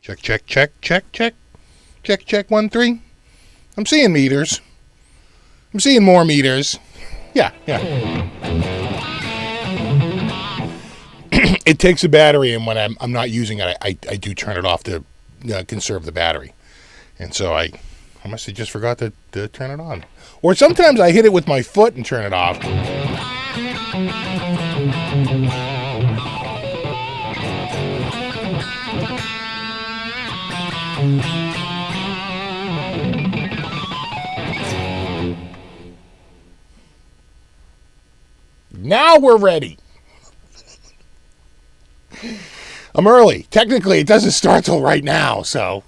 Check, check, check, check, check. Check, check, 1, 3. I'm seeing meters. I'm seeing more meters. Yeah. It takes a battery, and when I'm not using it, I do turn it off to conserve the battery. And so I must have just forgot to turn it on. Or sometimes I hit it with my foot and turn it off. Now we're ready. I'm early. Technically, it doesn't start till right now, so.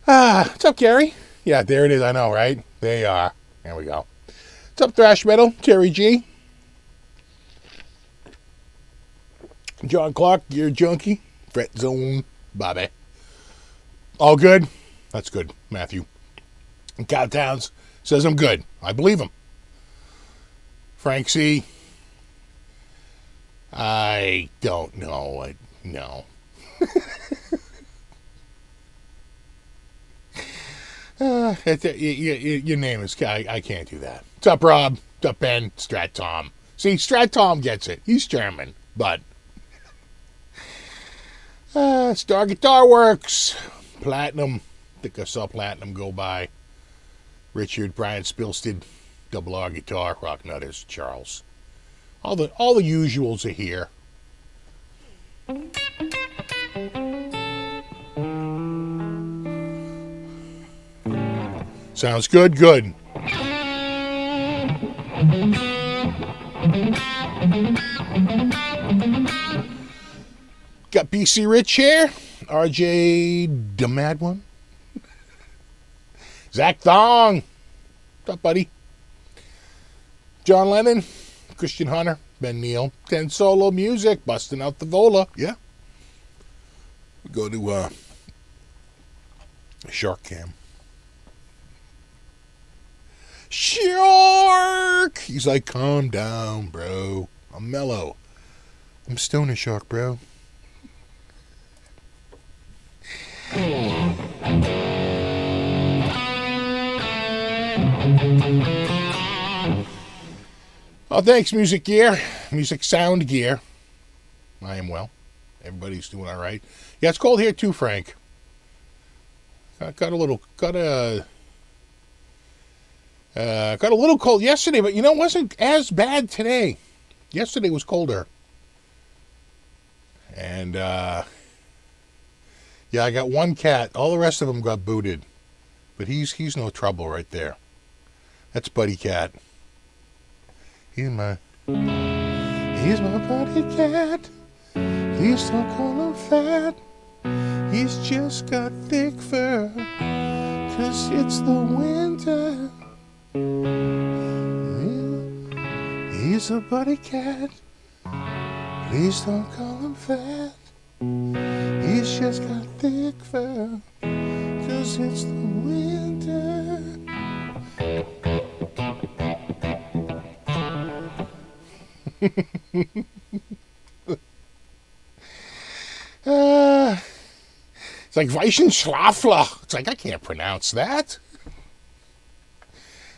What's up, Gary? Yeah, there it is. I know, right? They are. There we go. What's up, Thrash Metal? Terry G. John Clark, Gear Junkie. Fret Zone. Bobby. All good? That's good, Matthew. And Cowtowns says I'm good. I believe him. Frank C. I don't know. No. Your name is... I can't do that. What's up, Rob? What's up, Ben? Strat Tom. See, Strat Tom gets it. He's German, but... Star Guitar Works. Platinum. I think I saw Platinum go by. Richard, Brian Spilstead, Double R Guitar, Rock Nutters, Charles. All the usuals are here. Sounds good? Good. Got BC Rich here. RJ, the Mad One. Zach Thong. What's up, buddy? John Lennon. Christian Hunter. Ben Neal. 10 Solo Music. Busting out the Vola. Yeah. Go to Shark Cam. Shark! He's like, calm down, bro. I'm mellow. I'm Stoner Shark, bro. Oh, thanks, Music Gear. Music Sound Gear. I am well. Everybody's doing all right. Yeah, it's cold here too, Frank. Got a little cold yesterday, but it wasn't as bad today. Yesterday was colder. And yeah, I got one cat. All the rest of them got booted. But he's no trouble right there. That's Buddy Cat. He's my buddy cat. Please don't call him fat. He's just got thick fur. 'Cause it's the winter. He's a buddy cat. Please don't call him fat. He's just got thick fur. 'Cause it's the winter. It's like Weichenschlafler. It's like, I can't pronounce that.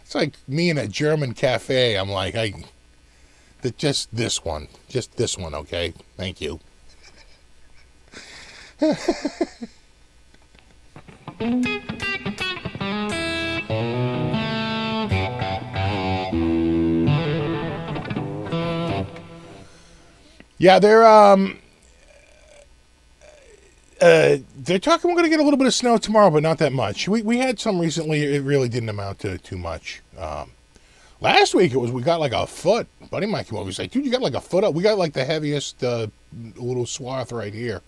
It's like me in a German cafe. I'm like, just this one, okay? Thank you. Yeah, they're talking we're going to get a little bit of snow tomorrow, but not that much. We had some recently. It really didn't amount to too much. Last week we got like a foot. Buddy Mike came over. He's like, dude, you got like a foot up. We got like the heaviest little swath right here.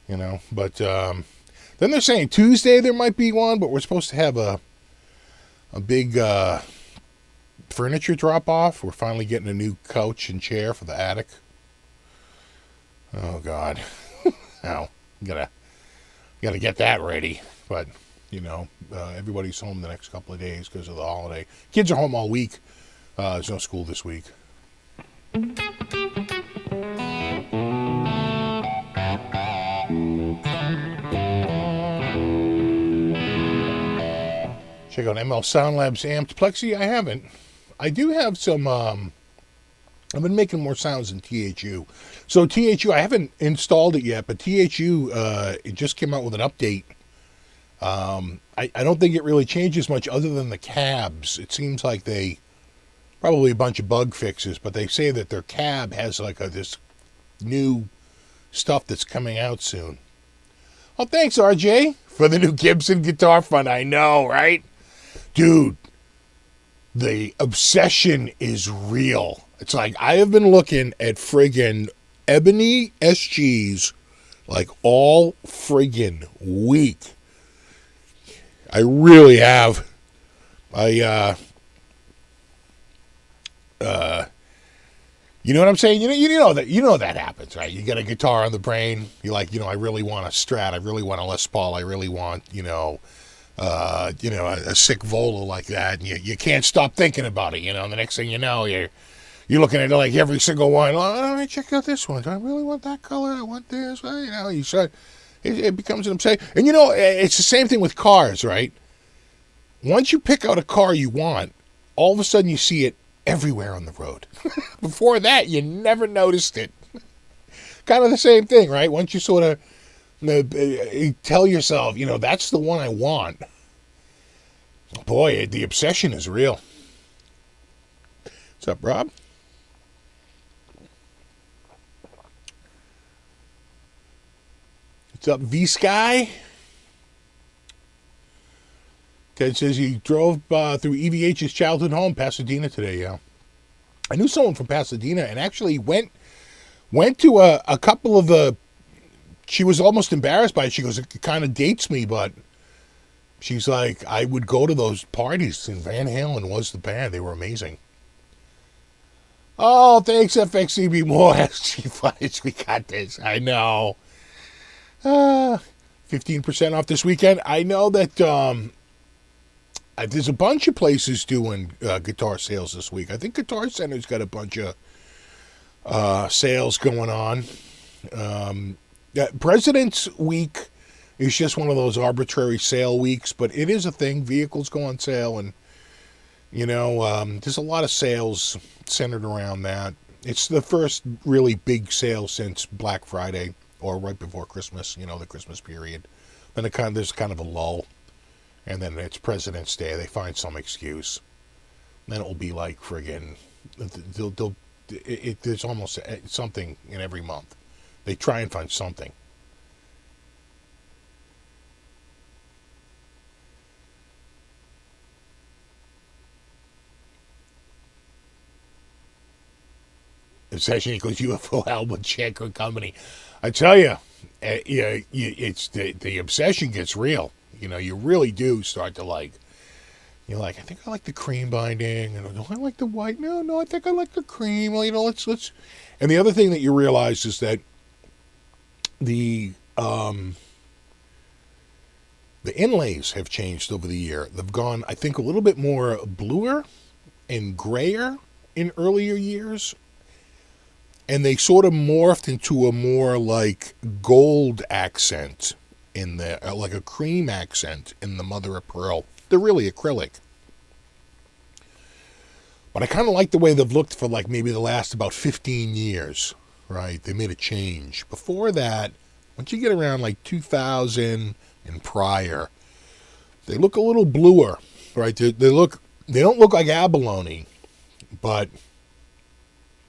You know, but then they're saying Tuesday there might be one, but we're supposed to have a big furniture drop off. We're finally getting a new couch and chair for the attic. Oh God, now gotta get that ready. But you know, everybody's home the next couple of days because of the holiday. Kids are home all week. There's no school this week. Check out ML Sound Labs amped. Plexi, I haven't. I do have some, I've been making more sounds than THU. So THU, I haven't installed it yet, but THU, it just came out with an update. I don't think it really changes much other than the cabs. It seems like probably a bunch of bug fixes, but they say that their cab has like this new stuff that's coming out soon. Oh, thanks, RJ, for the new Gibson Guitar Fund. I know, right? Dude, the obsession is real. It's like I have been looking at friggin' ebony SGs like all friggin' week. I really have. You know what I'm saying? You know that happens, right? You get a guitar on the brain. You're like, I really want a Strat. I really want a Les Paul. I really want, a sick Vola like that. And you can't stop thinking about it. And the next thing you know, you're looking at it like every single one. Let me check out this one. Do I really want that color? I want this. Well, you start. It becomes an obsession. And it's the same thing with cars, right? Once you pick out a car you want, all of a sudden you see it everywhere on the road. Before that, you never noticed it. Kind of the same thing, right? Once you sort of tell yourself, that's the one I want. Boy, the obsession is real. What's up, Rob? What's up, V-Sky? Ted says he drove through EVH's childhood home, Pasadena, today, yeah. I knew someone from Pasadena and actually went to a couple of the... She was almost embarrassed by it. She goes, it kind of dates me, but she's like, I would go to those parties, and Van Halen was the band. They were amazing. Oh, thanks, FXCB More. SG Footage, we got this. I know. 15% off this weekend. I know that there's a bunch of places doing guitar sales this week. I think Guitar Center's got a bunch of sales going on. President's Week is just one of those arbitrary sale weeks, but it is a thing. Vehicles go on sale, and there's a lot of sales centered around that. It's the first really big sale since Black Friday, or right before Christmas, the Christmas period. Then there's kind of a lull, and then it's President's Day. They find some excuse. Then it will be like friggin', there's almost something in every month. They try and find something. Obsession equals UFO album check or company. I tell you, it's the obsession gets real. You really do start to like. You're like, I think I like the cream binding, and do I like the white? No, I think I like the cream. Well, let's. And the other thing that you realize is that the inlays have changed over the year. They've gone, I think, a little bit more bluer and grayer in earlier years. And they sort of morphed into a more like gold accent in the, like a cream accent in the mother of pearl. They're really acrylic. But I kind of like the way they've looked for like maybe the last about 15 years, right? They made a change. Before that, once you get around like 2000 and prior, they look a little bluer, right? They don't look like abalone, but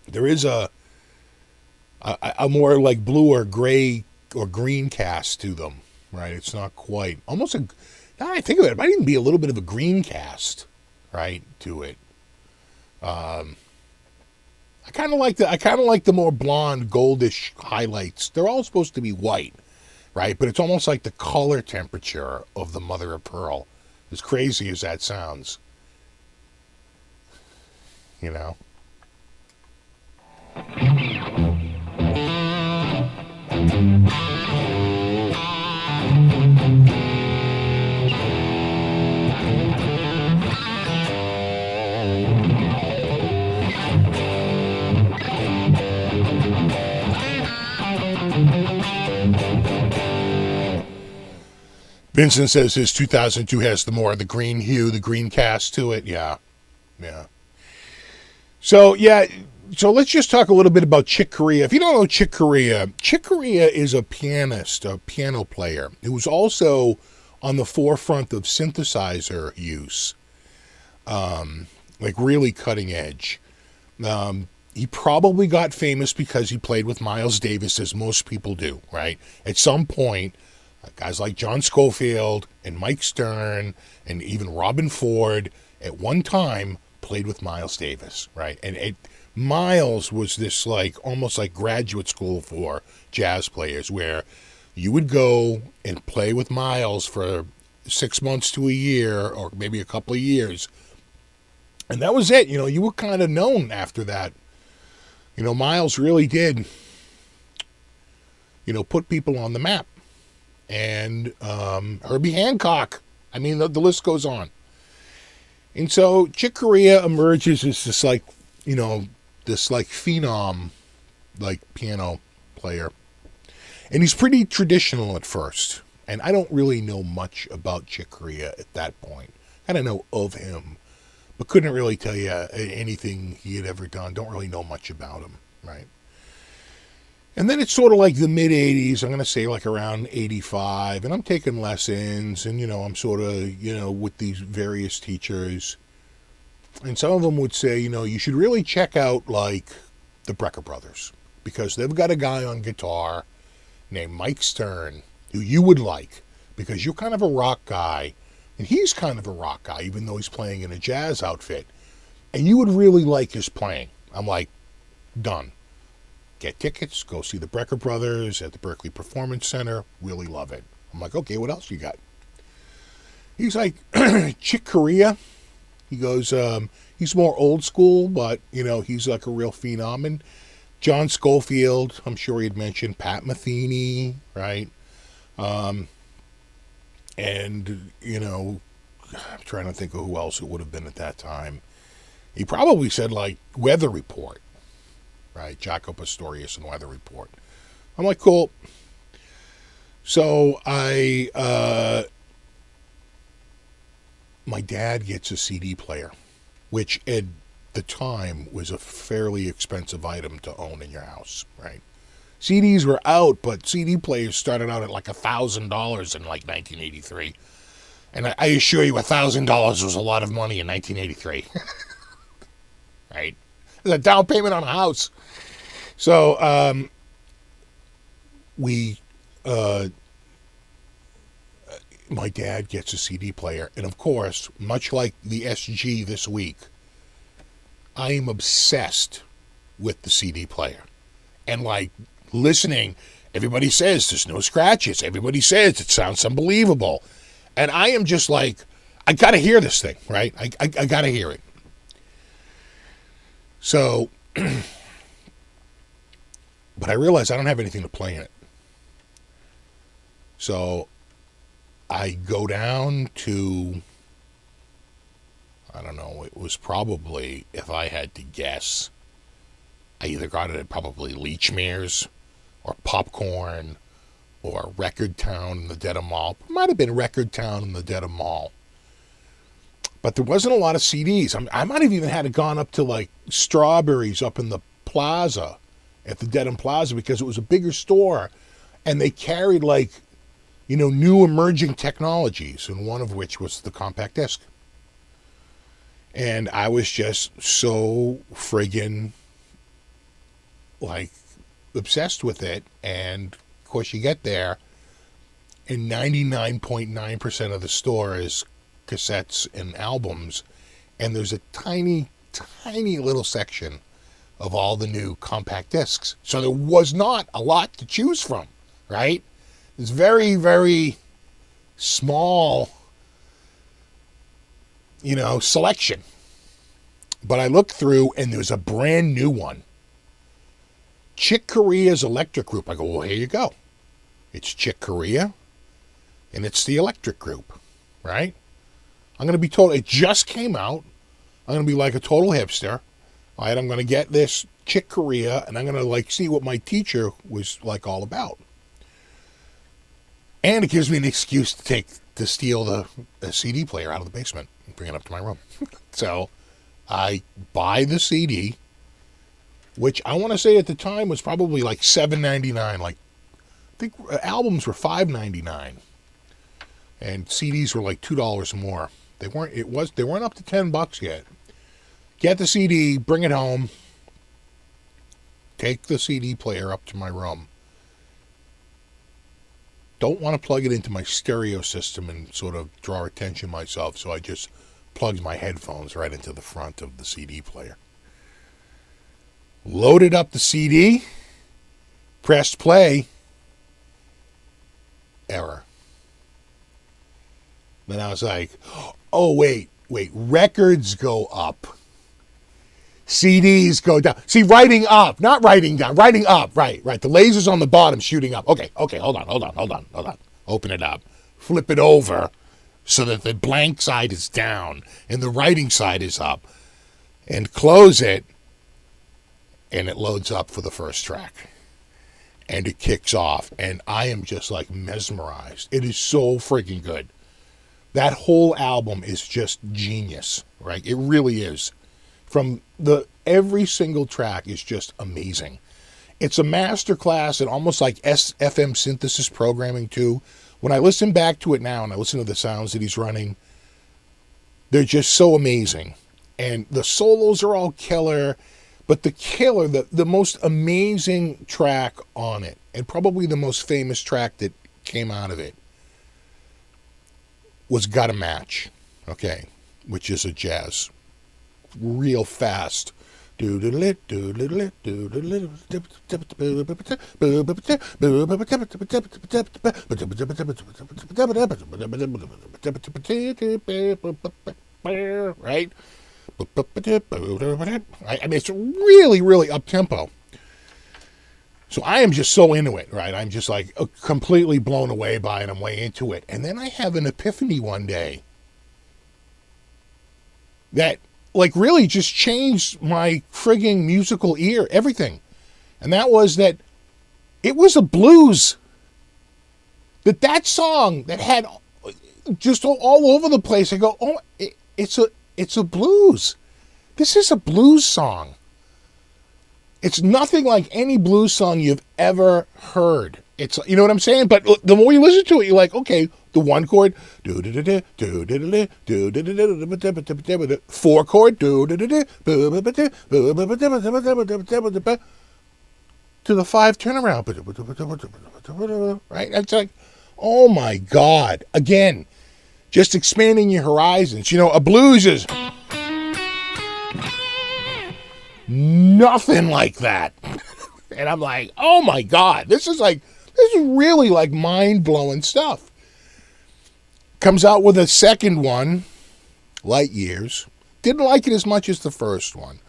there is a a more like blue or gray or green cast to them, right? It's not quite almost a. Now I think of it, it might even be a little bit of a green cast, right, to it. I kind of like the more blonde, goldish highlights. They're all supposed to be white, right? But it's almost like the color temperature of the mother of pearl. As crazy as that sounds, you know. Vincent says his 2002 has the more of the green hue, the green cast to it. Yeah. So let's just talk a little bit about Chick Corea. If you don't know Chick Corea is a pianist, a piano player who was also on the forefront of synthesizer use, like really cutting edge. He probably got famous because he played with Miles Davis, as most people do, right? At some point, guys like John Scofield and Mike Stern and even Robin Ford at one time played with Miles Davis, right? And Miles was this like almost like graduate school for jazz players where you would go and play with Miles for 6 months to a year or maybe a couple of years. And that was it. You know, you were kind of known after that. You know, Miles really did, you know, put people on the map. And Herbie Hancock. I mean, the list goes on. And so Chick Corea emerges as this like, you know, this like phenom, like piano player. And he's pretty traditional at first. And I don't really know much about Chick Corea at that point. I don't know of him, but couldn't really tell you anything he had ever done. Don't really know much about him, right? And then it's sort of like the mid-'80s, I'm going to say like around 85, and I'm taking lessons, and, you know, I'm sort of, you know, with these various teachers. And some of them would say, you know, you should really check out, like, the Brecker Brothers, because they've got a guy on guitar named Mike Stern, who you would like, because you're kind of a rock guy, and he's kind of a rock guy, even though he's playing in a jazz outfit. And you would really like his playing. I'm like, done. Get tickets, go see the Brecker Brothers at the Berkeley Performance Center. Really love it. I'm like, okay, what else you got? He's like, Chick Corea. He goes, he's more old school, but, you know, he's like a real phenom. And John Scofield, I'm sure he'd mentioned Pat Metheny, right? And, you know, I'm trying to think of who else it would have been at that time. He probably said, like, Weather Report. Right, Jaco Pastorius and Weather Report. I'm like, cool. So my dad gets a CD player, which at the time was a fairly expensive item to own in your house, right? CDs were out, but CD players started out at like $1,000 in like 1983. And I assure you, $1,000 was a lot of money in 1983. Right? A down payment on a house. So my dad gets a CD player, and of course, much like the SG this week, I am obsessed with the CD player. And like listening, everybody says there's no scratches. Everybody says it sounds unbelievable. And I am just like, I got to hear this thing, right? I got to hear it. So, but I realize I don't have anything to play in it. So I go down to, I don't know, it was probably, if I had to guess, I either got it at probably Leechmere's or Popcorn or Record Town in the Dedham Mall. It might have been Record Town in the Dedham Mall. But there wasn't a lot of CDs. I might have even had it gone up to like Strawberries up in the plaza, at the Dedham Plaza, because it was a bigger store. And they carried like, you know, new emerging technologies, and one of which was the compact disc. And I was just so friggin' like obsessed with it. And of course, you get there, and 99.9% of the store is cassettes and albums, and there's a tiny, tiny little section of all the new compact discs. So there was not a lot to choose from, right? It's very, very small, selection. But I looked through, and there's a brand new one. Chick Corea's Electric Group. I go, well, here you go. It's Chick Corea, and it's the Electric Group, right? I'm going to be told it just came out. I'm going to be like a total hipster. All right, I'm going to get this Chick Corea, and I'm going to see what my teacher was all about. And it gives me an excuse to steal the CD player out of the basement and bring it up to my room. So I buy the CD, which I want to say at the time was probably like $7.99. I think albums were $5.99, and CDs were like $2 more. They weren't up to $10 yet. Get the CD, bring it home, take the CD player up to my room. Don't want to plug it into my stereo system and sort of draw attention myself, so I just plugged my headphones right into the front of the CD player. Loaded up the CD, pressed play, error. Then I was like, oh, wait, records go up. CDs go down. See, writing up, not writing down, writing up, right. The laser's on the bottom shooting up. Okay, hold on. Open it up. Flip it over so that the blank side is down and the writing side is up. And close it, and it loads up for the first track. And it kicks off, and I am just mesmerized. It is so freaking good. That whole album is just genius, right? It really is. Every single track is just amazing. It's a masterclass in almost like FM synthesis programming too. When I listen back to it now and I listen to the sounds that he's running, they're just so amazing. And the solos are all killer, but the most amazing track on it, and probably the most famous track that came out of it, was Gotta Match, okay, which is a jazz. Real fast. Right? I mean, it's really, really up-tempo. So I am just so into it, right? I'm just completely blown away by it. I'm way into it. And then I have an epiphany one day that really just changed my frigging musical ear, everything. And that was that it was a blues. That song that had just all over the place. I go, oh, it's a blues. This is a blues song. It's nothing like any blues song you've ever heard. It's, you know what I'm saying? But the more you listen to it, you're like, okay, the one chord, four chord, to the five turnaround, right? It's like, oh my God. Again, just expanding your horizons. A blues is nothing like that. And I'm like, oh my God, this is really mind-blowing stuff. Comes out with a second one, Light Years. Didn't like it as much as the first one,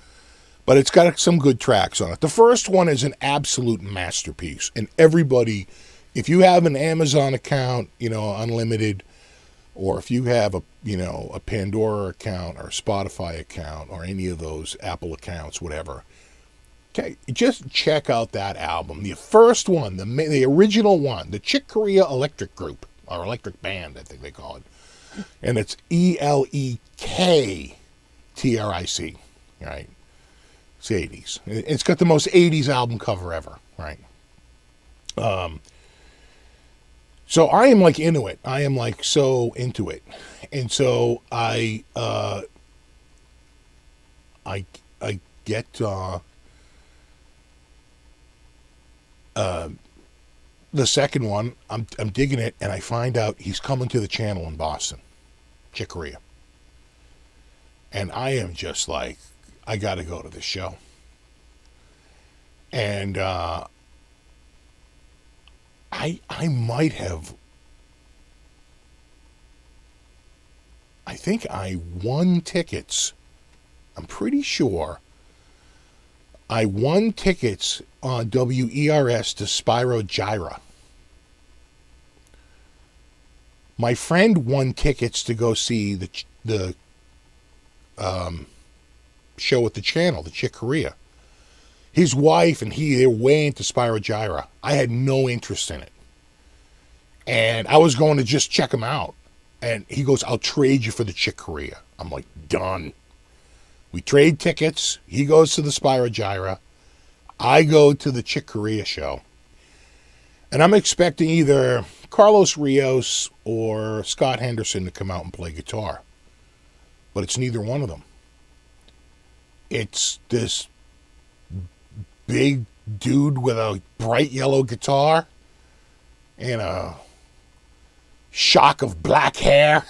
but it's got some good tracks on it. The first one is an absolute masterpiece, and everybody, if you have an Amazon account, unlimited, or if you have a Pandora account or a Spotify account or any of those Apple accounts, whatever, okay, just check out that album. The first one, the original one, the Chick Corea Electric Group, or Electric Band, I think they call it. And it's ELEKTRIC, right? It's 80s. It's got the most 80s album cover ever, right? So I am into it. I am so into it. And so I get The second one, I'm digging it, and I find out he's coming to the channel in Boston, Chick Corea. And I am just like, I got to go to the show. And I might have, I think I won tickets. I'm pretty sure I won tickets on WERS to Spyro Gyra. My friend won tickets to go see the show at the channel, the Chick Corea. His wife and they're way into Spyro Gyra. I had no interest in it. And I was going to just check him out. And he goes, I'll trade you for the Chick Corea. I'm like, done. We trade tickets. He goes to the Spyro Gyra. I go to the Chick Corea show. And I'm expecting either Carlos Rios or Scott Henderson to come out and play guitar. But it's neither one of them. It's this big dude with a bright yellow guitar and a shock of black hair.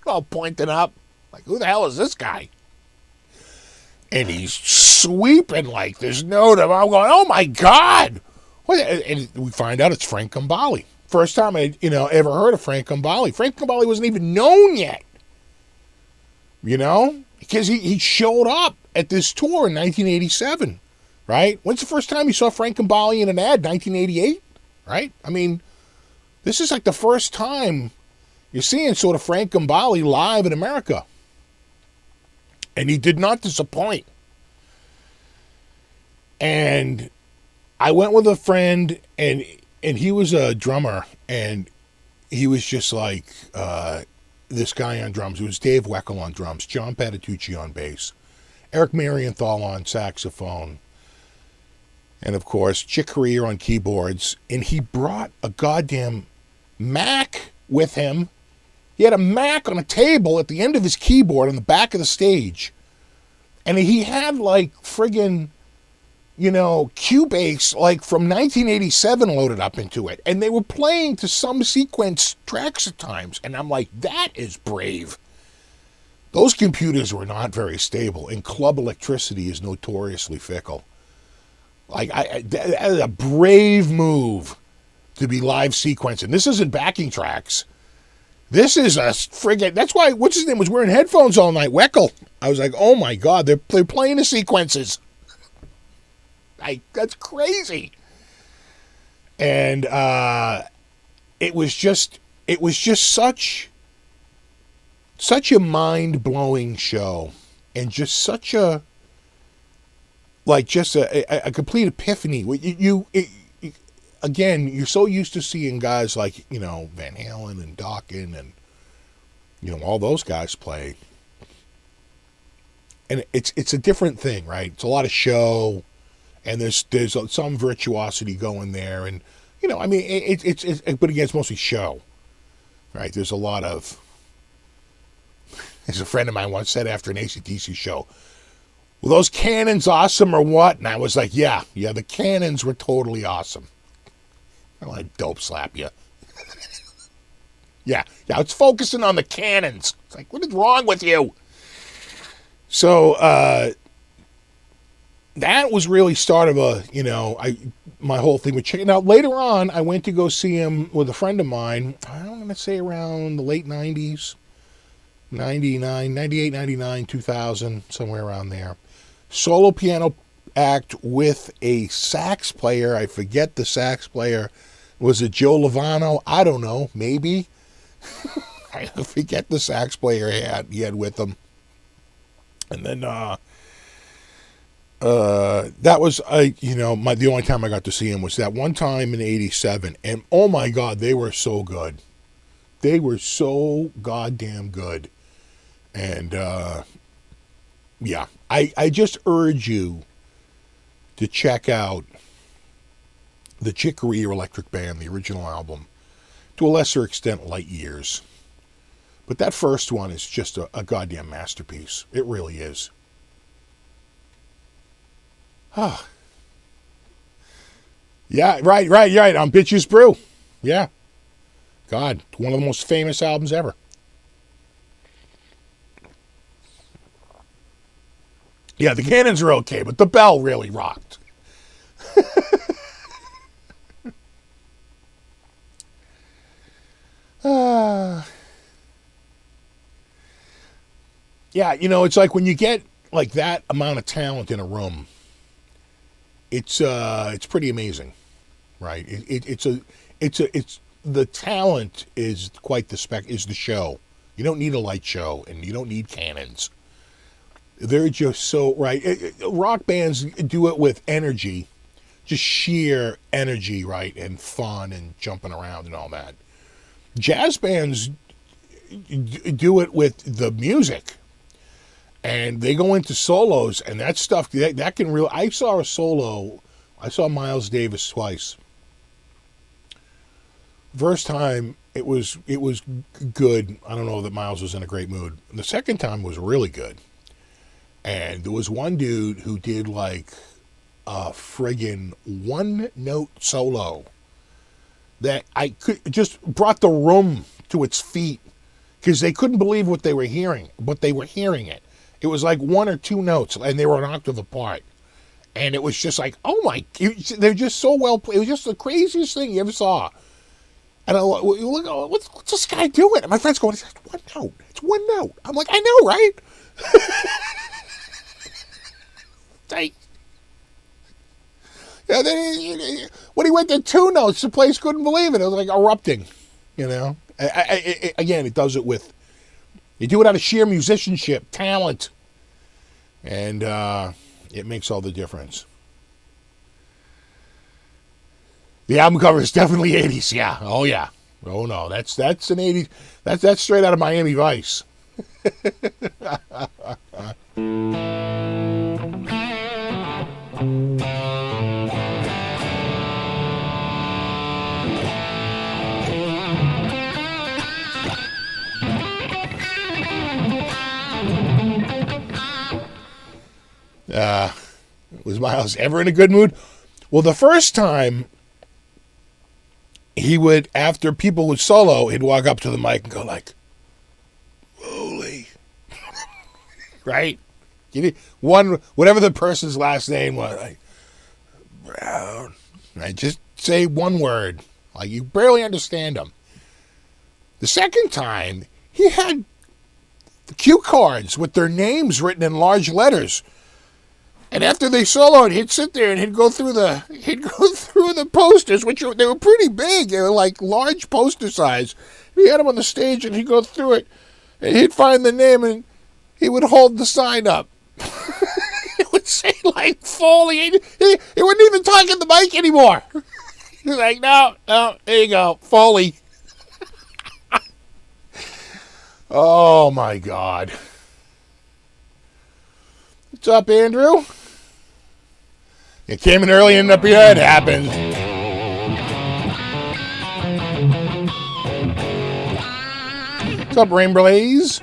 All pointing up. Like, who the hell is this guy? And he's sweeping like this note. And I'm going, oh my God. And we find out it's Frank Gambale. First time I ever heard of Frank Gambale. Frank Gambale wasn't even known yet. Because he showed up at this tour in 1987, right? When's the first time you saw Frank Gambale in an ad? 1988, right? I mean, this is like the first time you're seeing sort of Frank Gambale live in America. And he did not disappoint. And I went with a friend, and he was a drummer, and he was just like this guy on drums. It was Dave Weckl on drums, John Patitucci on bass, Eric Marienthal on saxophone, and of course Chick Corea on keyboards. And he brought a goddamn Mac with him. He had a Mac on a table at the end of his keyboard on the back of the stage. And he had like friggin', Cubase like from 1987 loaded up into it. And they were playing to some sequence tracks at times. And I'm like, that is brave. Those computers were not very stable. And club electricity is notoriously fickle. Like, that is a brave move to be live sequencing. This isn't backing tracks. This is a friggin', that's why, what's his name, was wearing headphones all night, Weckl. I was like, oh my God, they're playing the sequences. That's crazy. And it was just such a mind-blowing show. And just such a complete epiphany. Again, you're so used to seeing guys like, Van Halen and Dokken and, all those guys play. And it's a different thing, right? It's a lot of show, and there's some virtuosity going there. And, but again, it's mostly show, right? There's a lot of, as a friend of mine once said after an AC/DC show, were those cannons awesome or what? And I was like, yeah, the cannons were totally awesome. I want to dope slap you. yeah, it's focusing on the cannons. It's like, what is wrong with you? So, that was really start of my whole thing with chicken. Now, later on, I went to go see him with a friend of mine, I'm going to say around the late 90s, 99, 98, 99, 2000, somewhere around there. Solo piano act with a sax player. I forget the sax player. Was it Joe Lovano? I don't know. Maybe. I forget the sax player he had with him. And then that was the only time I got to see him was that one time in '87, and oh my God, they were so good. They were so goddamn good. And I just urge you to check out the Chick Corea Electric Band, the original album, to a lesser extent, Light Years. But that first one is just a goddamn masterpiece. It really is. Yeah, right. On Bitches Brew. Yeah. God, one of the most famous albums ever. Yeah, the Cannons are okay, but the Bell really rocked. Yeah, it's like when you get like that amount of talent in a room, it's pretty amazing, right? It's the talent is quite is the show. You don't need a light show, and you don't need cannons. They're just so right. Rock bands do it with energy, just sheer energy, right, and fun and jumping around and all that. Jazz bands do it with the music, and they go into solos, and that stuff that can really. I saw a solo. I saw Miles Davis twice. First time it was good. I don't know that Miles was in a great mood. And the second time was really good. And there was one dude who did like a friggin' one-note solo that I could just brought the room to its feet because they couldn't believe what they were hearing, but they were hearing it. It was like one or two notes, and they were an octave apart. And it was just like, oh my, they're just so well played. It was just the craziest thing you ever saw. And I look, what's this guy doing? And my friend's going, it's one note. It's one note. I'm like, I know, right? Yeah, then when he went to two notes, the place couldn't believe it. It was like erupting, Again, it does it with, you do it out of sheer musicianship, talent, and it makes all the difference. The album cover is definitely 80s, yeah. Oh, yeah. Oh, no, that's an 80s, that's straight out of Miami Vice. Was Miles ever in a good mood? Well, the first time he would, after people would solo, he'd walk up to the mic and go like, holy. Right? Whatever the person's last name was, like, Brown. Right? Just say one word. Like, you barely understand him. The second time, he had the cue cards with their names written in large letters. And after they soloed, he'd sit there and he'd go through the posters, which they were pretty big. They were like large poster size. He had them on the stage and he'd go through it, and he'd find the name and he would hold the sign up. It would say like Foley. He wouldn't even talk in the mic anymore. He's like, no, there you go, Foley. Oh my God. What's up, Andrew? You came in early and up here. It happened. What's up, Rain Blaze?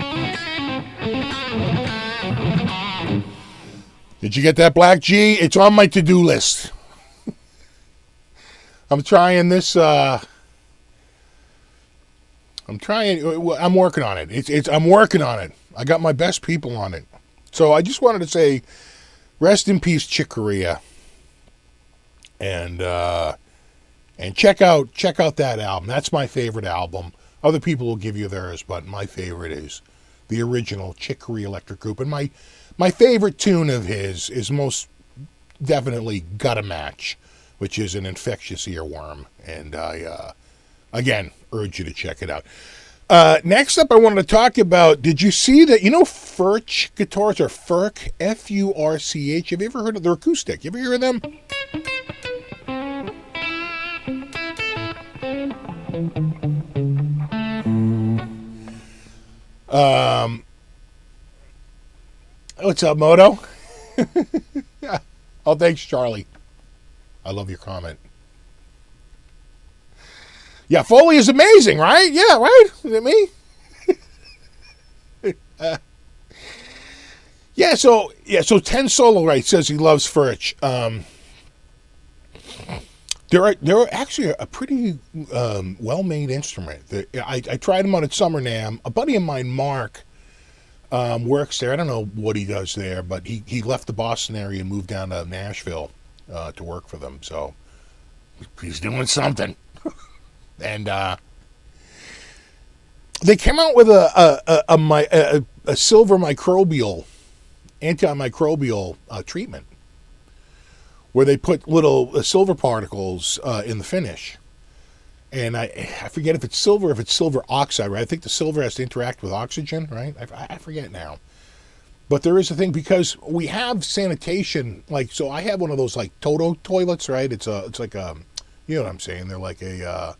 Did you get that Black G? It's on my to-do list. I'm trying this. I'm working on it. I'm working on it. I got my best people on it. So I just wanted to say, rest in peace, Chick Corea, and check out that album. That's my favorite album. Other people will give you theirs, but my favorite is the original Chick Corea Electric Group. And my favorite tune of his is most definitely "Gotta Match," which is an infectious earworm. And I again urge you to check it out. Next up, I wanted to talk about, did you see that, Furch guitars, or Furch, F-U-R-C-H? Have you ever heard of their acoustic? You ever hear of them? What's up, Moto? Oh, thanks, Charlie. I love your comment. Yeah, Foley is amazing, right? Yeah, right? Is it me? So 10 Solo, right, says he loves Furch. They're actually a pretty well-made instrument. I tried them out at Summer Nam. A buddy of mine, Mark, works there. I don't know what he does there, but he left the Boston area and moved down to Nashville to work for them. So he's doing something. And they came out with a silver microbial, antimicrobial treatment, where they put little silver particles in the finish. And I forget if it's silver, if it's silver oxide, right? I think the silver has to interact with oxygen, right? I forget now. But there is a thing, because we have sanitation, like, so I have one of those, like, Toto toilets, right? It's like a, you know what I'm saying? They're like a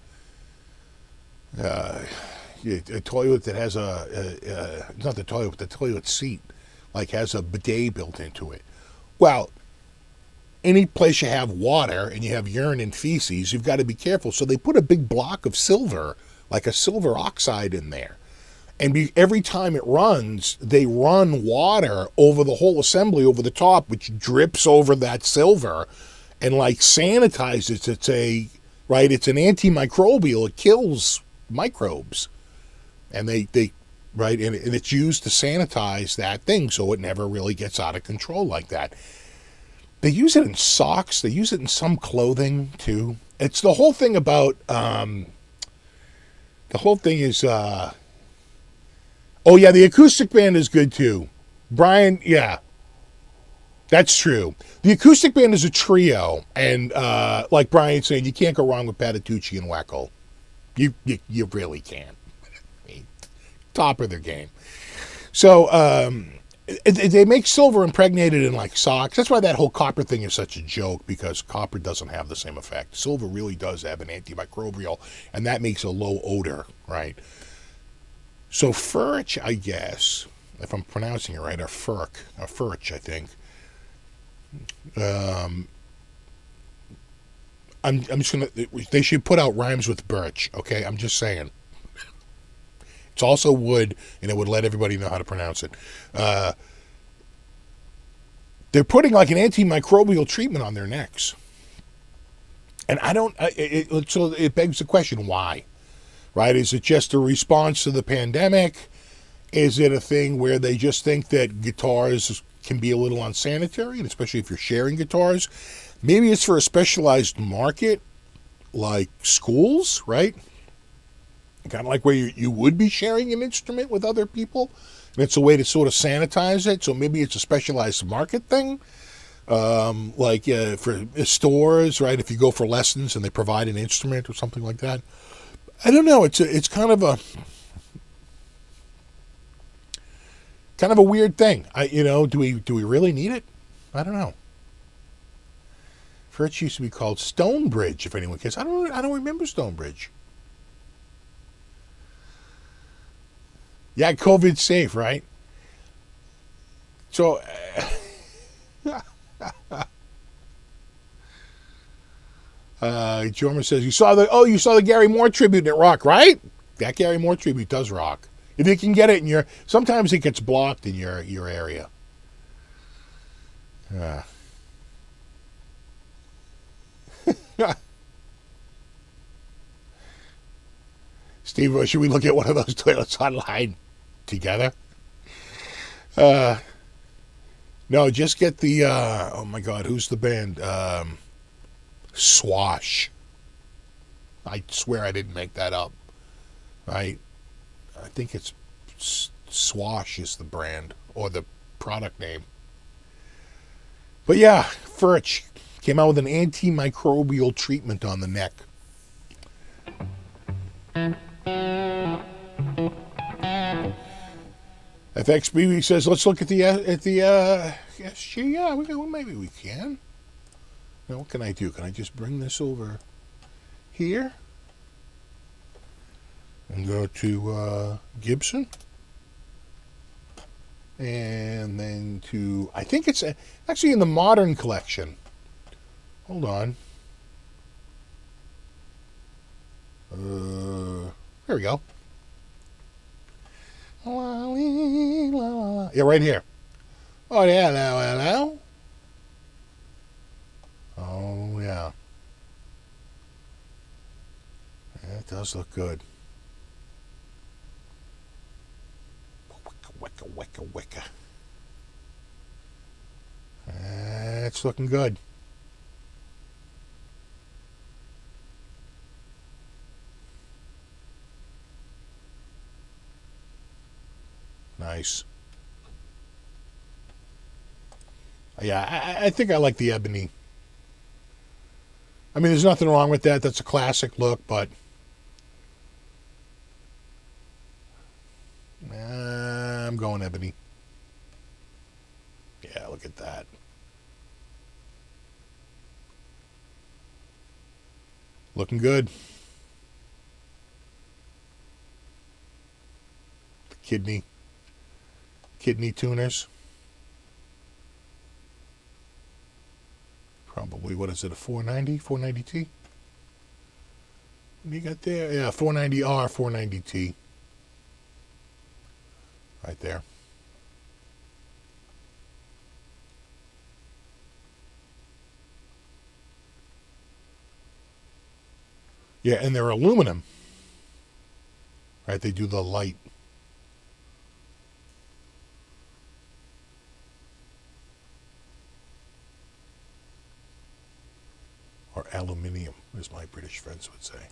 toilet that has not the toilet, but the toilet seat, like, has a bidet built into it. Well, any place you have water and you have urine and feces, you've got to be careful. So they put a big block of silver, like a silver oxide, in there. And every time it runs, they run water over the whole assembly, over the top, which drips over that silver and, like, sanitizes. It's an antimicrobial. It kills microbes. And they right, and it's used to sanitize that thing so it never really gets out of control like that. They use it in socks. They use it in some clothing, too. It's the whole thing about, the whole thing is, oh, yeah, the acoustic band is good, too. Brian, yeah, that's true. The acoustic band is a trio, and like Brian saying, you can't go wrong with Patitucci and Wackel. You really can't. I mean, top of their game. So, they make silver impregnated in, like, socks. That's why that whole copper thing is such a joke, because copper doesn't have the same effect. Silver really does have an antimicrobial, and that makes a low odor, right? So Furch, I guess, if I'm pronouncing it right, or Furch, I think. I'm just gonna. They should put out rhymes with birch. Okay, I'm just saying. It's also wood, and it would let everybody know how to pronounce it. They're putting, like, an antimicrobial treatment on their necks. And I don't, so it begs the question, why? Right? Is it just a response to the pandemic? Is it a thing where they just think that guitars can be a little unsanitary, and especially if you're sharing guitars? Maybe it's for a specialized market, like schools, right? Kind of like where you would be sharing an instrument with other people. And it's a way to sort of sanitize it. So maybe it's a specialized market thing. Like for stores, right? If you go for lessons and they provide an instrument or something like that. I don't know. It's kind of a weird thing. Do we really need it? I don't know. First used to be called Stonebridge, if anyone cares. I don't remember Stonebridge. Yeah, COVID's safe, right? So, Jorma says, you saw the Gary Moore tribute at Rock, right? That Gary Moore tribute does rock. If you can get it sometimes it gets blocked in your area. Steve, should we look at one of those toilets online together? No, just get the, oh my God, who's the band? Swash. I swear I didn't make that up. I think it's Swash is the brand or the product name. But yeah, Furch came out with an antimicrobial treatment on the neck. FXBB says, let's look at the SG. Yeah, maybe we can. Now, what can I do? Can I just bring this over here and go to Gibson, and then to, I think it's actually in the modern collection. Hold on. There we go. Yeah, right here. Oh, yeah, hello. Oh, yeah. does look good. Wicka, wicka, wicka. It's looking good. Nice. Yeah, I think I like the ebony. I mean, there's nothing wrong with that. That's a classic look, but I'm going ebony. Yeah, look at that. Looking good. The kidney tuners. Probably, what is it, a 490, 490T? What do you got there? Yeah, 490R, 490T. Right there. Yeah, and they're aluminum. Right, they do the light. Or aluminium, as my British friends would say.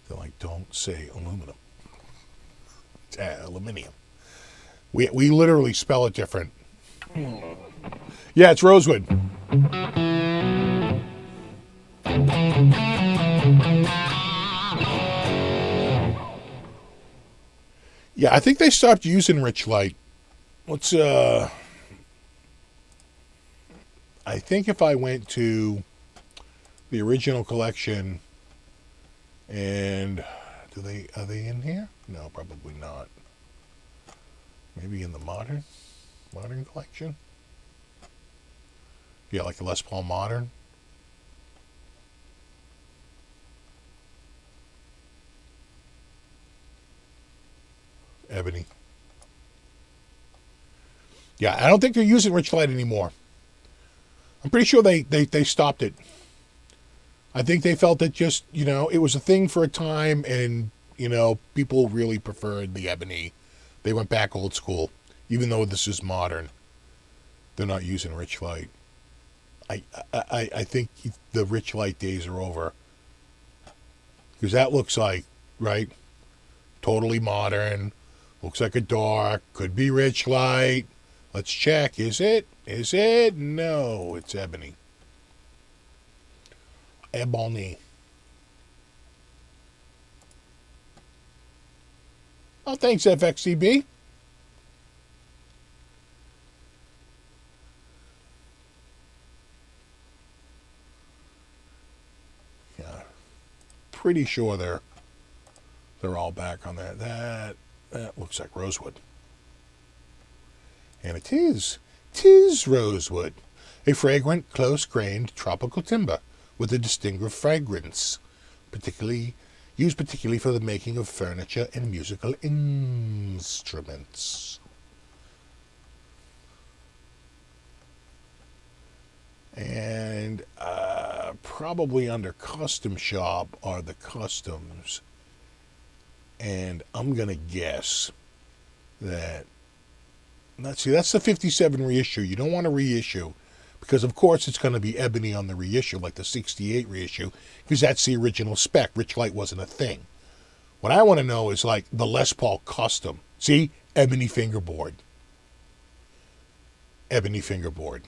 They're like, don't say aluminum. It's aluminium. We literally spell it different. Yeah, it's rosewood. Yeah, I think they stopped using rich light. Let's I think if I went to the original collection and are they in here? No, probably not. Maybe in the modern collection? Yeah, like the Les Paul Modern. Ebony. Yeah, I don't think they're using rich light anymore. I'm pretty sure they stopped it. I think they felt that just, it was a thing for a time and, people really preferred the ebony. They went back old school. Even though this is modern, they're not using rich light. I think the rich light days are over. Because that looks like, right, totally modern. Looks like a dark. Could be rich light. Let's check. Is it? Is it? No, it's ebony. Ebony. Oh, thanks, FXCB. Yeah, pretty sure they're all back on that. That looks like rosewood, and tis rosewood, a fragrant, close-grained tropical timber with a distinctive fragrance, used particularly for the making of furniture and musical instruments. And probably under custom shop are the customs. And I'm going to guess that, that's the 57 reissue. You don't want to reissue because, of course, it's going to be ebony on the reissue, like the 68 reissue, because that's the original spec. Rich light wasn't a thing. What I want to know is like the Les Paul custom. See? Ebony fingerboard. Ebony fingerboard.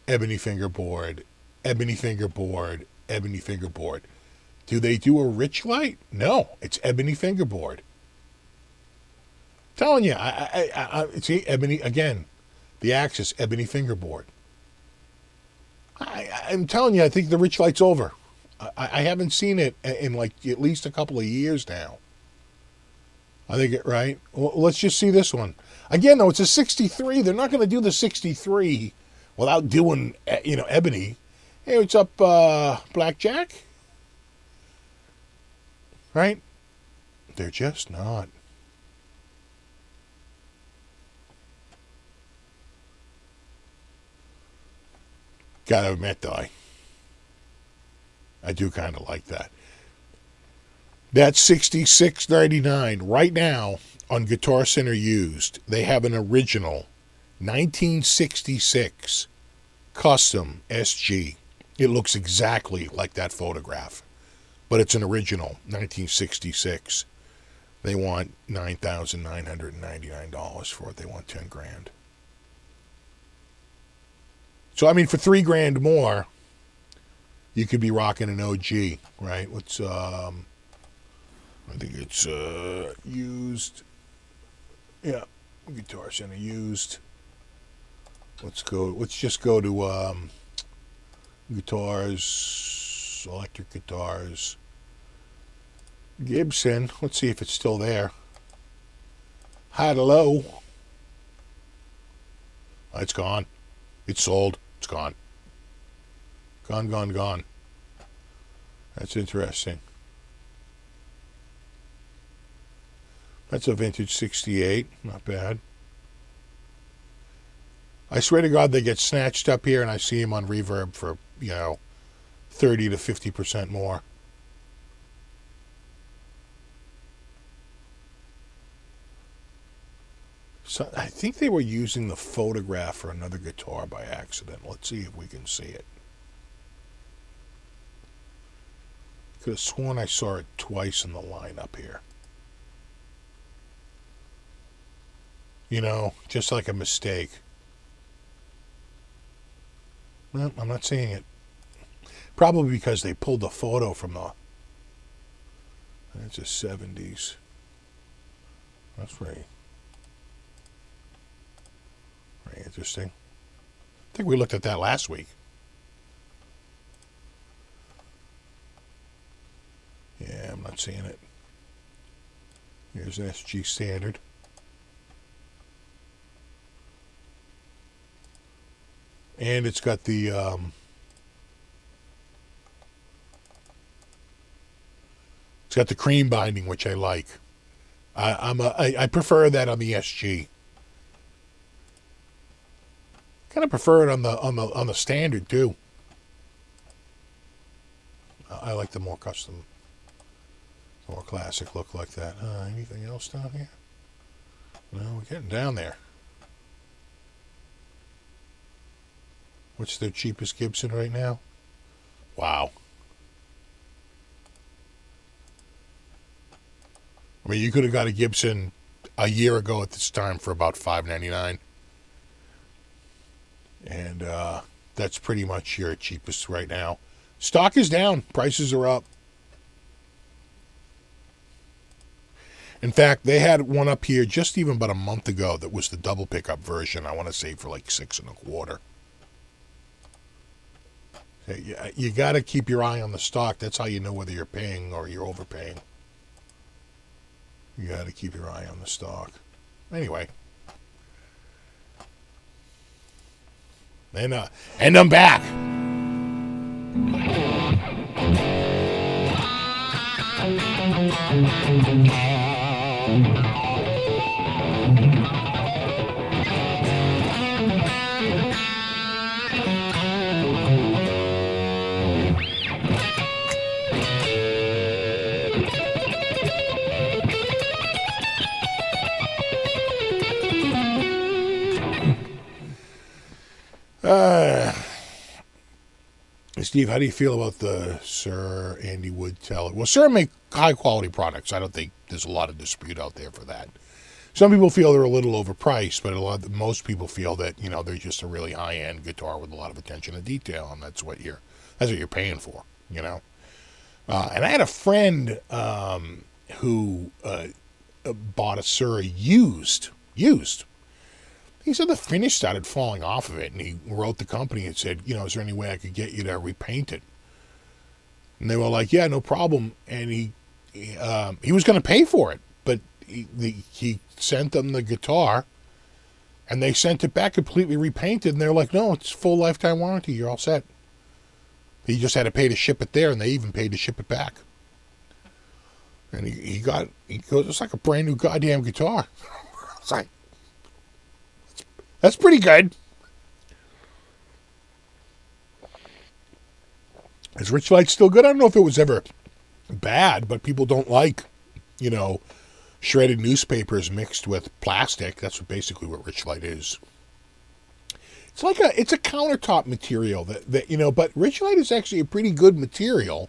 Ebony fingerboard. Ebony fingerboard. Ebony fingerboard. Do they do a rich light? No, it's ebony fingerboard. Telling you, I see ebony again. The Axis ebony fingerboard. I'm telling you, I think the rich light's over. I haven't seen it in like at least a couple of years now. I think it right. Well, let's just see this one again. Though it's a 63. They're not going to do the 63 without doing ebony. Hey, what's up, Blackjack? Right? They're just not. Gotta admit, though, I do kind of like that. That's $66.99 right now on Guitar Center used. They have an original 1966 custom SG. It looks exactly like that photograph, but it's an original 1966. They want $9,999 for it. They want 10 grand. So I mean, for $3,000 more, you could be rocking an OG, right? What's I think it's used. Yeah, Guitar Center used. Let's just go to guitars, electric guitars. Gibson. Let's see if it's still there. High to low. Oh, it's gone. It's sold. It's gone. Gone. That's interesting. That's a vintage 68. Not bad. I swear to God, they get snatched up here and I see them on reverb for, 30 to 50% more. So I think they were using the photograph for another guitar by accident. Let's see if we can see it. Could have sworn I saw it twice in the lineup here. Just like a mistake. Well, I'm not seeing it. Probably because they pulled the photo from the... That's a 70s. That's very interesting. I think we looked at that last week. Yeah, I'm not seeing it. Here's an SG standard. And it's got the cream binding, which I like. I prefer that on the SG. Kind of prefer it on the standard too. I like the more custom, more classic look like that. Anything else down here? No, we're getting down there. What's their cheapest Gibson right now? Wow. I mean, you could have got a Gibson a year ago at this time for about $599. And that's pretty much your cheapest right now. Stock is down. Prices are up. In fact, they had one up here just even about a month ago that was the double pickup version. I want to say for like $625. You got to keep your eye on the stock. That's how you know whether you're paying or you're overpaying. You got to keep your eye on the stock. Anyway. And I'm back. Steve, how do you feel about the Suhr Andy Wood Teller? Well, Suhr make high quality products. I don't think there's a lot of dispute out there for that. Some people feel they're a little overpriced, but most people feel that they're just a really high end guitar with a lot of attention to detail, and that's what you're paying for. And I had a friend who bought a Suhr used. He said the finish started falling off of it, and he wrote the company and said, is there any way I could get you to repaint it? And they were like, yeah, no problem. And he was going to pay for it, but he sent them the guitar, and they sent it back completely repainted, and they're like, no, it's full lifetime warranty. You're all set. He just had to pay to ship it there, and they even paid to ship it back. And he goes, it's like a brand new goddamn guitar. It's like, that's pretty good. Is Rich Light still good? I don't know if it was ever bad, but people don't like, you know, shredded newspapers mixed with plastic. That's basically what Richlite is. It's a countertop material that you know, but Richlite is actually a pretty good material.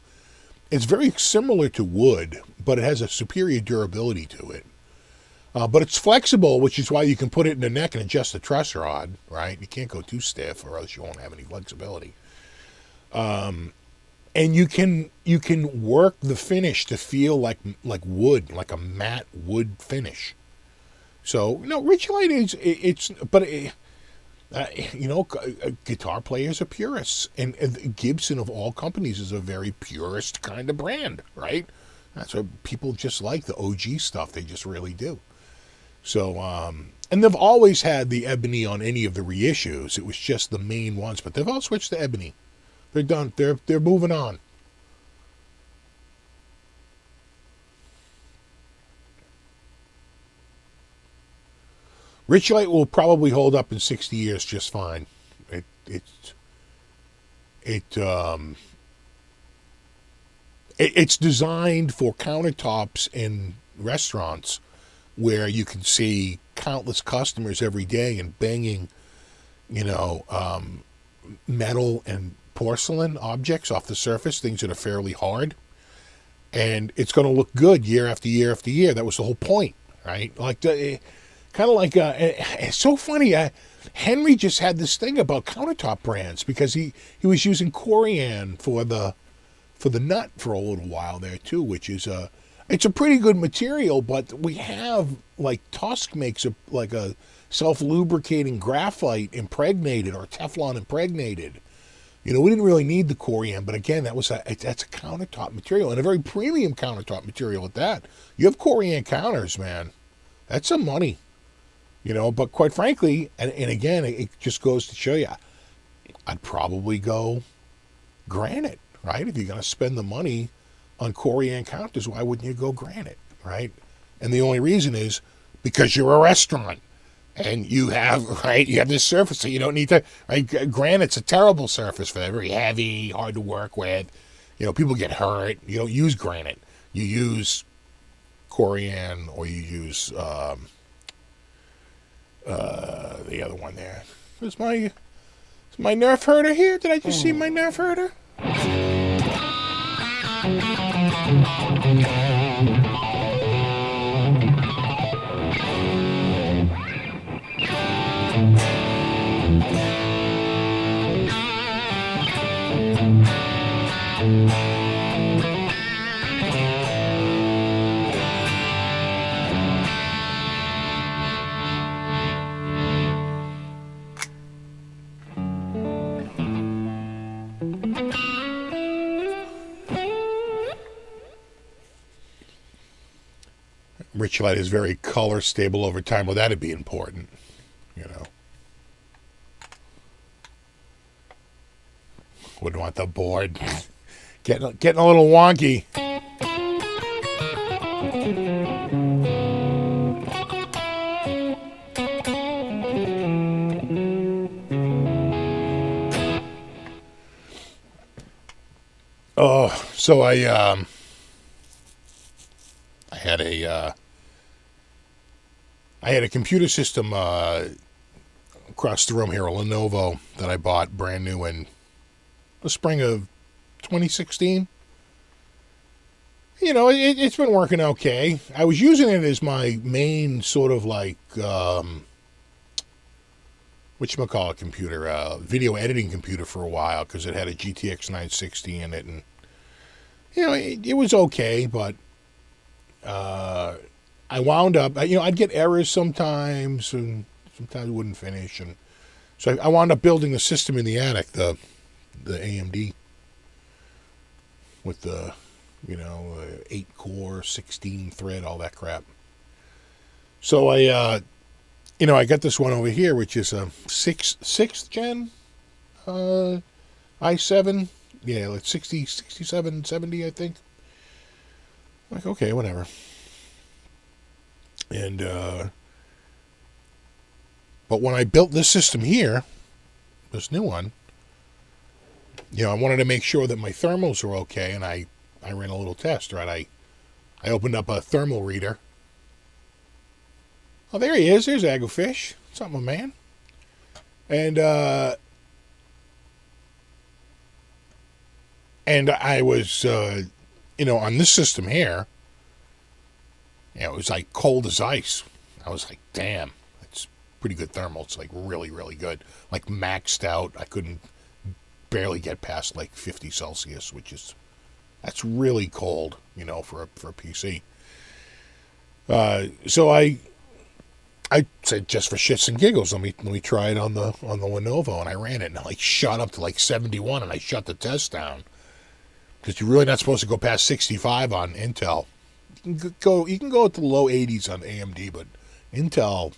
It's very similar to wood, but it has a superior durability to it. But it's flexible, which is why you can put it in the neck and adjust the truss rod, right? You can't go too stiff or else you won't have any flexibility. And you can work the finish to feel like wood, like a matte wood finish. So, you know, Richlite you know, guitar players are purists, and Gibson of all companies is a very purist kind of brand, right? That's what people just like, the OG stuff. They just really do. So, and they've always had the ebony on any of the reissues. It was just the main ones, but they've all switched to ebony. They're done. They're moving on. Richlite will probably hold up in 60 years just fine. It's designed for countertops in restaurants where you can see countless customers every day and banging, you know, metal and porcelain objects off the surface, things that are fairly hard. And it's going to look good year after year after year. That was the whole point, right? Like, kind of like, it's so funny. Henry just had this thing about countertop brands because he was using Korean for the nut for a little while there too, which is it's a pretty good material, but we have, like, Tusk makes a self-lubricating graphite impregnated or Teflon impregnated. You know, we didn't really need the Korean, but again, that's a countertop material, and a very premium countertop material at that. You have Korean counters, man. That's some money. You know, but quite frankly, and again, it just goes to show you, I'd probably go granite, right? If you're going to spend the money on Korean counters, why wouldn't you go granite, right? And the only reason is because you're a restaurant and you have this surface, so you don't need to, right? Granite's a terrible surface for that, very heavy, hard to work with. You know, people get hurt. You don't use granite. You use Korean, or you use the other one there. Is my Nerf herder here? Did I just see my Nerf herder? Richlite is very color stable over time. Well, that'd be important, you know. Wouldn't want the board getting a little wonky. Oh, so I had a computer system across the room here, a Lenovo, that I bought brand new in the spring of 2016. You know, it's been working okay. I was using it as my main sort of like, whatchamacallit computer, video editing computer for a while, because it had a GTX 960 in it, and, you know, it was okay, but I wound up, you know, I'd get errors sometimes, and sometimes it wouldn't finish, and so I wound up building the system in the attic, the AMD, with the, you know, 8-core, 16-thread, all that crap. So I got this one over here, which is a sixth gen i7, yeah, like 67, 70, I think. Like, okay, whatever. And, but when I built this system here, this new one, you know, I wanted to make sure that my thermals were okay, and I I ran a little test, right? I opened up a thermal reader. Oh, there he is. There's Agglefish. What's up, my man? And I was, on this system here, it was like cold as ice. I was like, damn, it's pretty good thermal. It's like really, really good. Like maxed out. I couldn't barely get past like 50 Celsius, that's really cold, for a PC. So I said, just for shits and giggles, let me try it on the Lenovo, and I ran it, and it shot up to 71, and I shut the test down because you're really not supposed to go past 65 on Intel. You can go to the low 80s on AMD, but Intel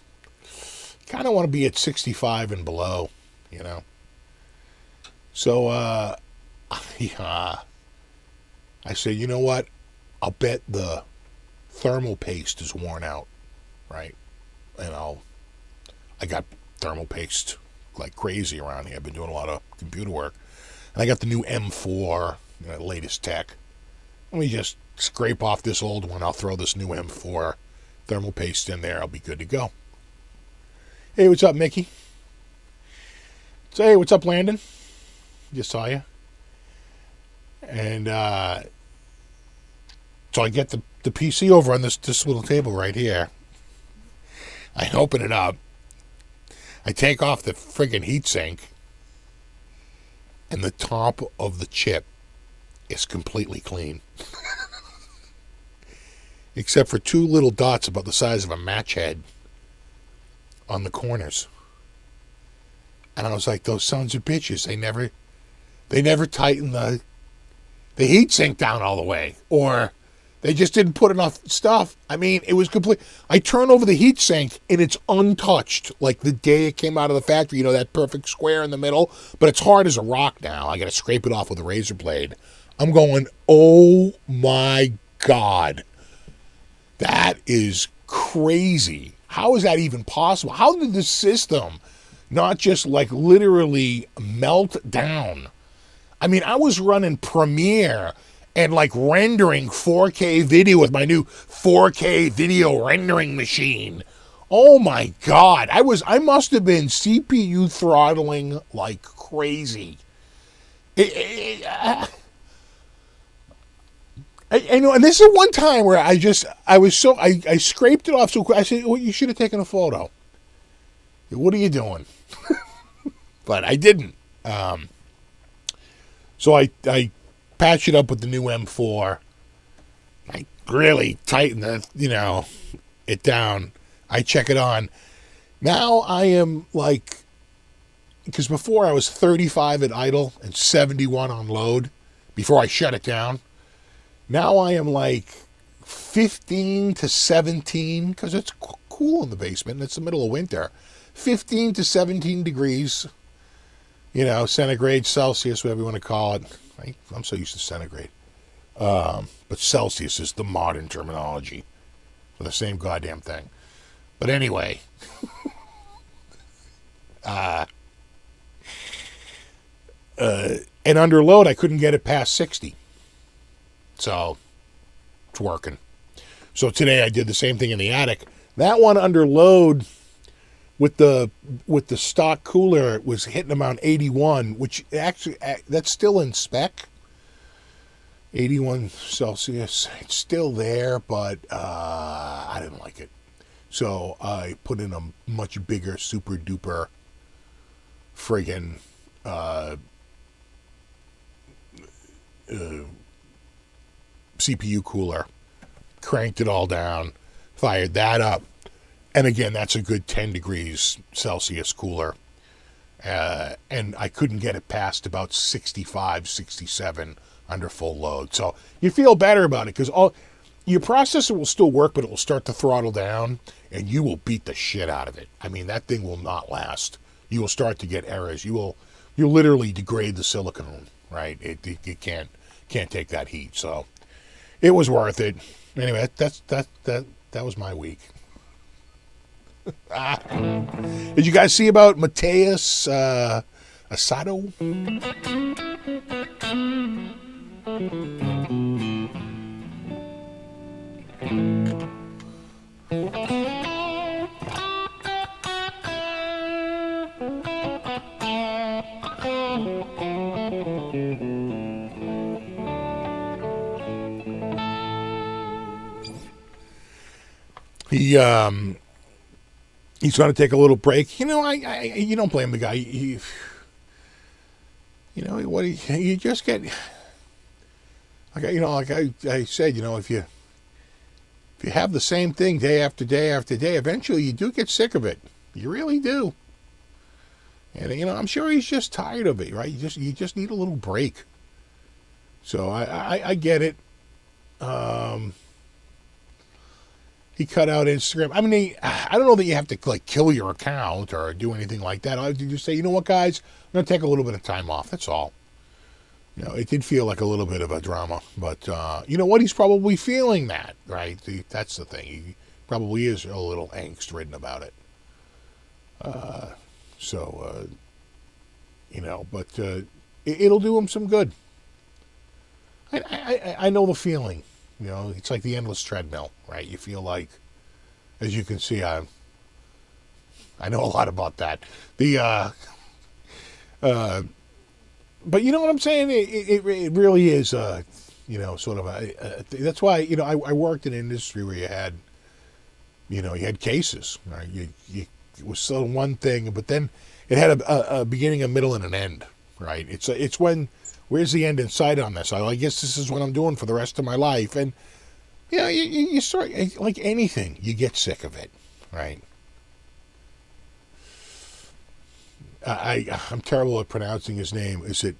kind of want to be at 65 and below, So I said, you know what? I'll bet the thermal paste is worn out, right? And I got thermal paste like crazy around here. I've been doing a lot of computer work. And I got the new M4, latest tech. Let me just scrape off this old one. I'll throw this new M4 thermal paste in there. I'll be good to go. Hey, what's up, Mickey? So, hey, what's up, Landon? Just saw you. And so I get the PC over on this little table right here. I open it up. I take off the friggin' heatsink, and the top of the chip is completely clean. Except for two little dots about the size of a match head on the corners. And I was like, those sons of bitches, they never tighten the heatsink down all the way. Or they just didn't put enough stuff. I mean, it was complete. I turn over the heatsink and it's untouched, like the day it came out of the factory. That perfect square in the middle. But it's hard as a rock now. I got to scrape it off with a razor blade. I'm going, oh my God. That is crazy. How is that even possible? How did this system not just literally melt down? I mean, I was running Premiere and rendering 4K video with my new 4K video rendering machine. Oh my God. I must have been CPU throttling like crazy. I know, and this is one time where I scraped it off so quick. I said, well, you should have taken a photo. What are you doing? But I didn't. So I patch it up with the new M4. I really tighten it down. I check it on. Now I am because before I was 35 at idle and 71 on load before I shut it down. Now I am 15 to 17 because it's cool in the basement and it's the middle of winter. 15 to 17 degrees, centigrade, Celsius, whatever you want to call it. I'm so used to centigrade. But Celsius is the modern terminology for the same goddamn thing. But anyway, and under load, I couldn't get it past 60. So it's working. So today I did the same thing in the attic. That one under load with the stock cooler was hitting around 81, which actually that's still in spec. 81 Celsius. It's still there, but I didn't like it. So I put in a much bigger, super duper friggin' CPU cooler, cranked it all down, fired that up, and again, that's a good 10 degrees Celsius cooler, and I couldn't get it past about 65, 67 under full load. So you feel better about it because your processor will still work, but it will start to throttle down, and you will beat the shit out of it. I mean, that thing will not last. You will start to get errors. You'll literally degrade the silicone, right? It can't take that heat. So it was worth it. Anyway, that was my week. Did you guys see about Mathias Asado? He he's going to take a little break. You know, I you don't blame the guy. You know what? You just get like I said. You know, if you have the same thing day after day after day, eventually you do get sick of it. You really do. And you know, I'm sure he's just tired of it, right? You just need a little break. So I get it. He cut out Instagram. I mean, I don't know that you have to like kill your account or do anything like that. I just say, you know what, guys, I'm gonna take a little bit of time off. That's all. You know, it did feel like a little bit of a drama, but you know what? He's probably feeling that, right? That's the thing. He probably is a little angst-ridden about it. You know, but it'll do him some good. I know the feeling. You know, it's like the endless treadmill, right? You feel like, as you can see, I know a lot about that. But you know what I'm saying? It really is, you know, sort of that's why, you know, I worked in an industry where you had cases, right? It was sort of one thing, but then it had a beginning, a middle, and an end, right? It's when, where's the end in sight on this? I guess this is what I'm doing for the rest of my life. And, you know, you start, like anything, you get sick of it, right? I'm terrible at pronouncing his name. Is it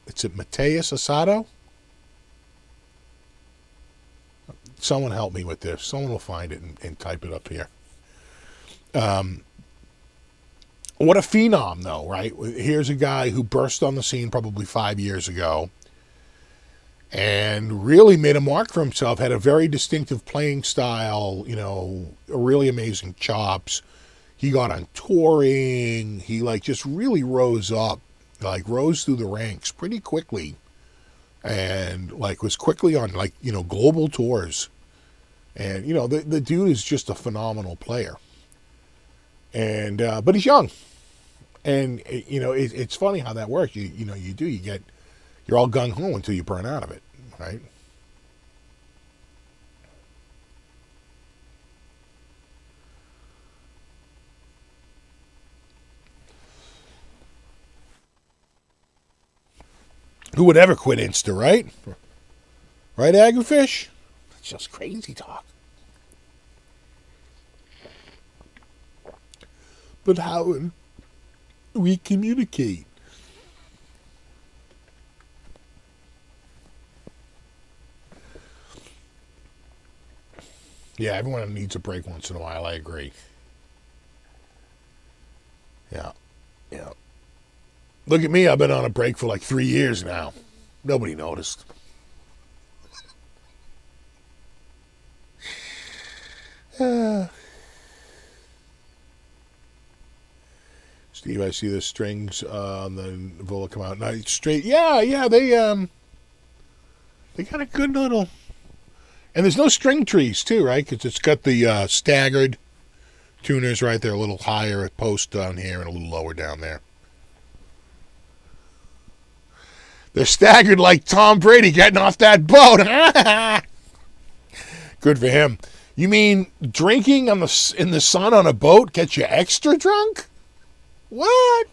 Mathias Asado? Someone help me with this. Someone will find it and type it up here. What a phenom, though, right? Here's a guy who burst on the scene probably 5 years ago and really made a mark for himself, had a very distinctive playing style, you know, really amazing chops. He got on touring. He, like, just really rose through the ranks pretty quickly. And, like, was quickly on, like, you know, global tours. And, you know, the dude is just a phenomenal player. And, but he's young. And, you know, it's funny how that works. You're all gung-ho until you burn out of it, right? Who would ever quit Insta, right? Right, Agrifish? That's just crazy talk. But how would we communicate? Yeah, everyone needs a break once in a while. I agree. Yeah. Look at me. I've been on a break for like 3 years now. Nobody noticed. Steve, I see the strings on the Vola come out nice straight. Yeah, they got a good little. And there's no string trees too, right? Because it's got the staggered tuners right there, a little higher at post down here and a little lower down there. They're staggered like Tom Brady getting off that boat. Good for him. You mean drinking in the sun on a boat gets you extra drunk? What?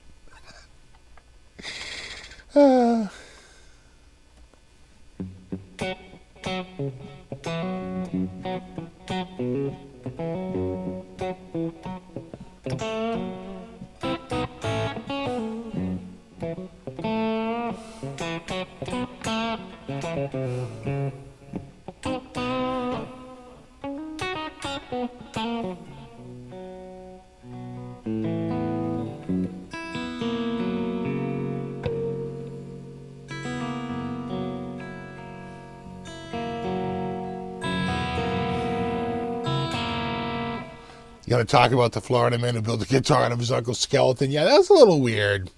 You got to talk about the Florida man who built a guitar out of his uncle's skeleton. Yeah, that was a little weird.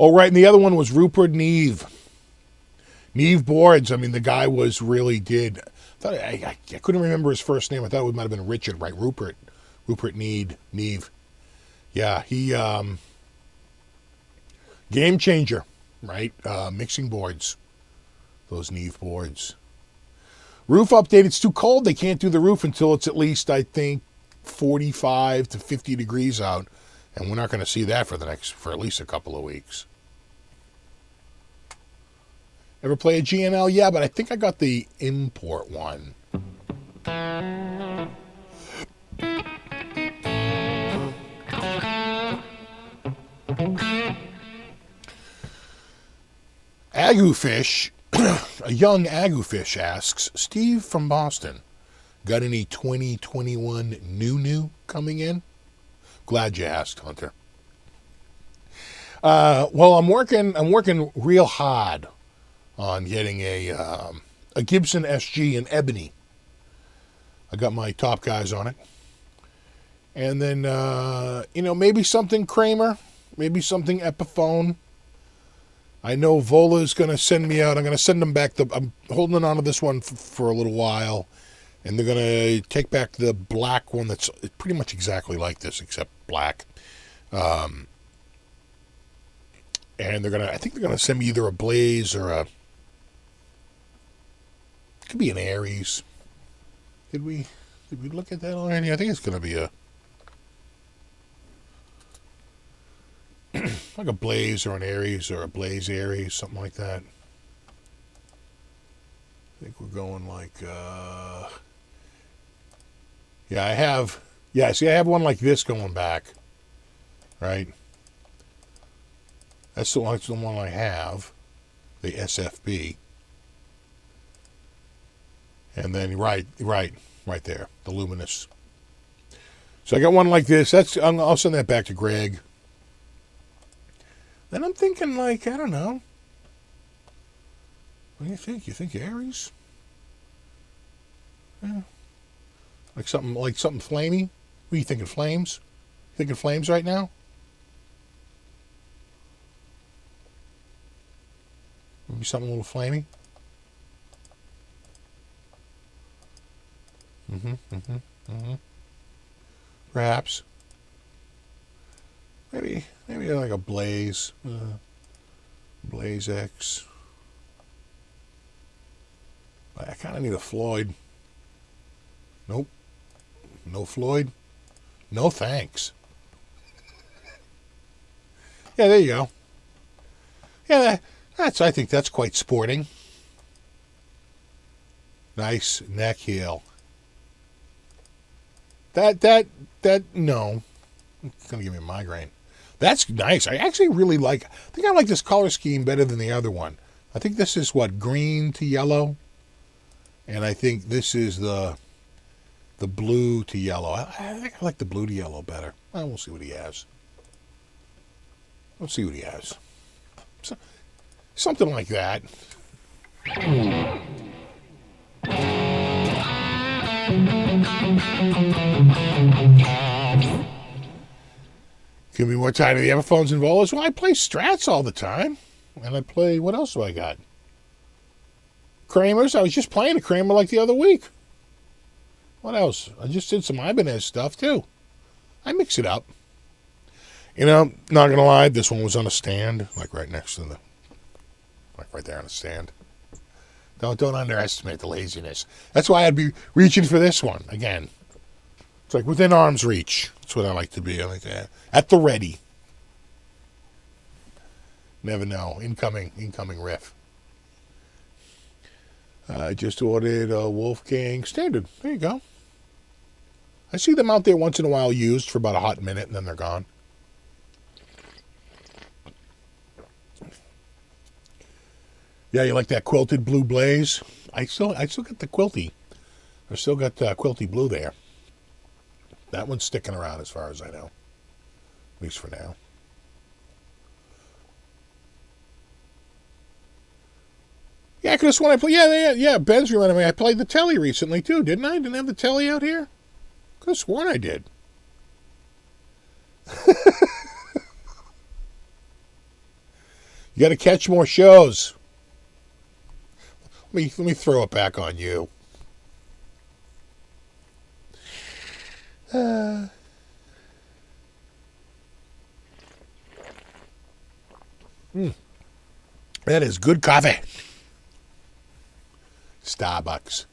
Oh, right, and the other one was Rupert Neve. Neve Boards. I mean, the guy I couldn't remember his first name. I thought it might have been Richard, right? Rupert Neve. Yeah, he game changer, right? Mixing boards, those Neve boards. Roof update. It's too cold. They can't do the roof until it's at least, I think, 45 to 50 degrees out, and we're not going to see that for at least a couple of weeks. Ever play a GNL? Yeah, but I think I got the import one. Agufish, a young Agufish asks, Steve from Boston, got any 2021 new coming in? Glad you asked, Hunter. Well, I'm working real hard on getting a Gibson SG in ebony. I got my top guys on it. And then, maybe something Kramer, maybe something Epiphone. I know Vola's going to send me out. I'm going to send them back. I'm holding on to this one for a little while. And they're going to take back the black one that's pretty much exactly like this, except black. And I think they're going to send me either a Blaze or it could be an Aries. Did we look at that already? I think it's going to be like a Blaze or an Aries or a Blaze Aries, something like that. I think we're going like, I have one like this going back, right? That's the one I have, the SFB. And then right there, the luminous. So I got one like this. I'll send that back to Greg. Then I'm thinking, like, I don't know. What do you think? You think Aries? Yeah. Like something flamey? What are you thinking, flames? You thinking flames right now? Maybe something a little flamey? Perhaps. Maybe like a Blaze. Blaze X. I kind of need a Floyd. Nope. No Floyd. No thanks. Yeah, there you go. Yeah, I think that's quite sporting. Nice neck heel. That no. It's going to give me a migraine. That's nice. I actually really I think I like this color scheme better than the other one. I think this is green to yellow. And I think this is the blue to yellow. I think I like the blue to yellow better. Well, we'll see what he has. Let's see what he has. Something like that. Give me more time to the Epiphones and Volas. Well, I play Strats all the time. And I play, what else do I got? Kramers. I was just playing a Kramer like the other week. What else? I just did some Ibanez stuff too. I mix it up. Not going to lie, this one was on a stand, like right next to right there on a stand. Don't underestimate the laziness. That's why I'd be reaching for this one again. It's like within arm's reach. That's what I like to be. I like that. At the ready. Never know. Incoming riff. I just ordered a Wolfgang Standard. There you go. I see them out there once in a while used for about a hot minute and then they're gone. Yeah, you like that quilted blue blaze? I still got the quilty. I still got quilty blue there. That one's sticking around as far as I know. At least for now. Yeah, because when I play, yeah, Ben's reminded me, I played the telly recently too, didn't I? Didn't I have the telly out here? Could have sworn I did. You got to catch more shows. Let me throw it back on you. That is good coffee. Starbucks.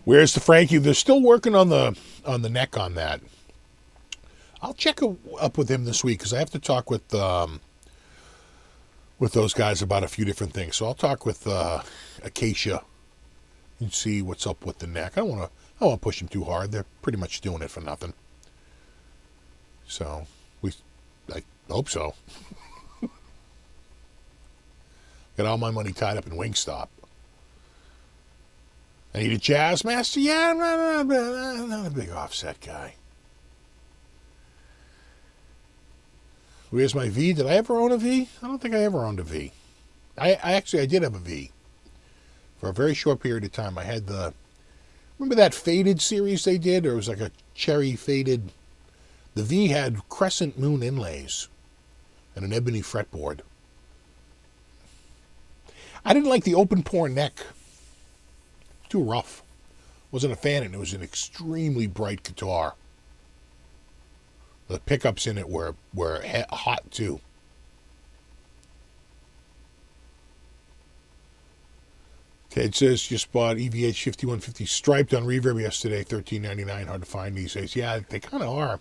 Where's the Frankie? They're still working on the neck on that. I'll check up with him this week because I have to talk with those guys about a few different things. So I'll talk with Acacia and see what's up with the neck. I don't want to push them too hard. They're pretty much doing it for nothing. So I hope so. Got all my money tied up in Wingstop. I need a Jazz Master? Yeah, I'm not a big offset guy. Where's my V? Did I ever own a V? I don't think I ever owned a V. I did have a V. For a very short period of time. I had remember that faded series they did? Or it was like a cherry faded. The V had crescent moon inlays and an ebony fretboard. I didn't like the open pore neck. Too rough. Wasn't a fan, and it was an extremely bright guitar. The pickups in it were hot too. Okay, it says just bought EVH 5150 striped on Reverb yesterday, $13.99. Hard to find these days. Yeah, they kind of are.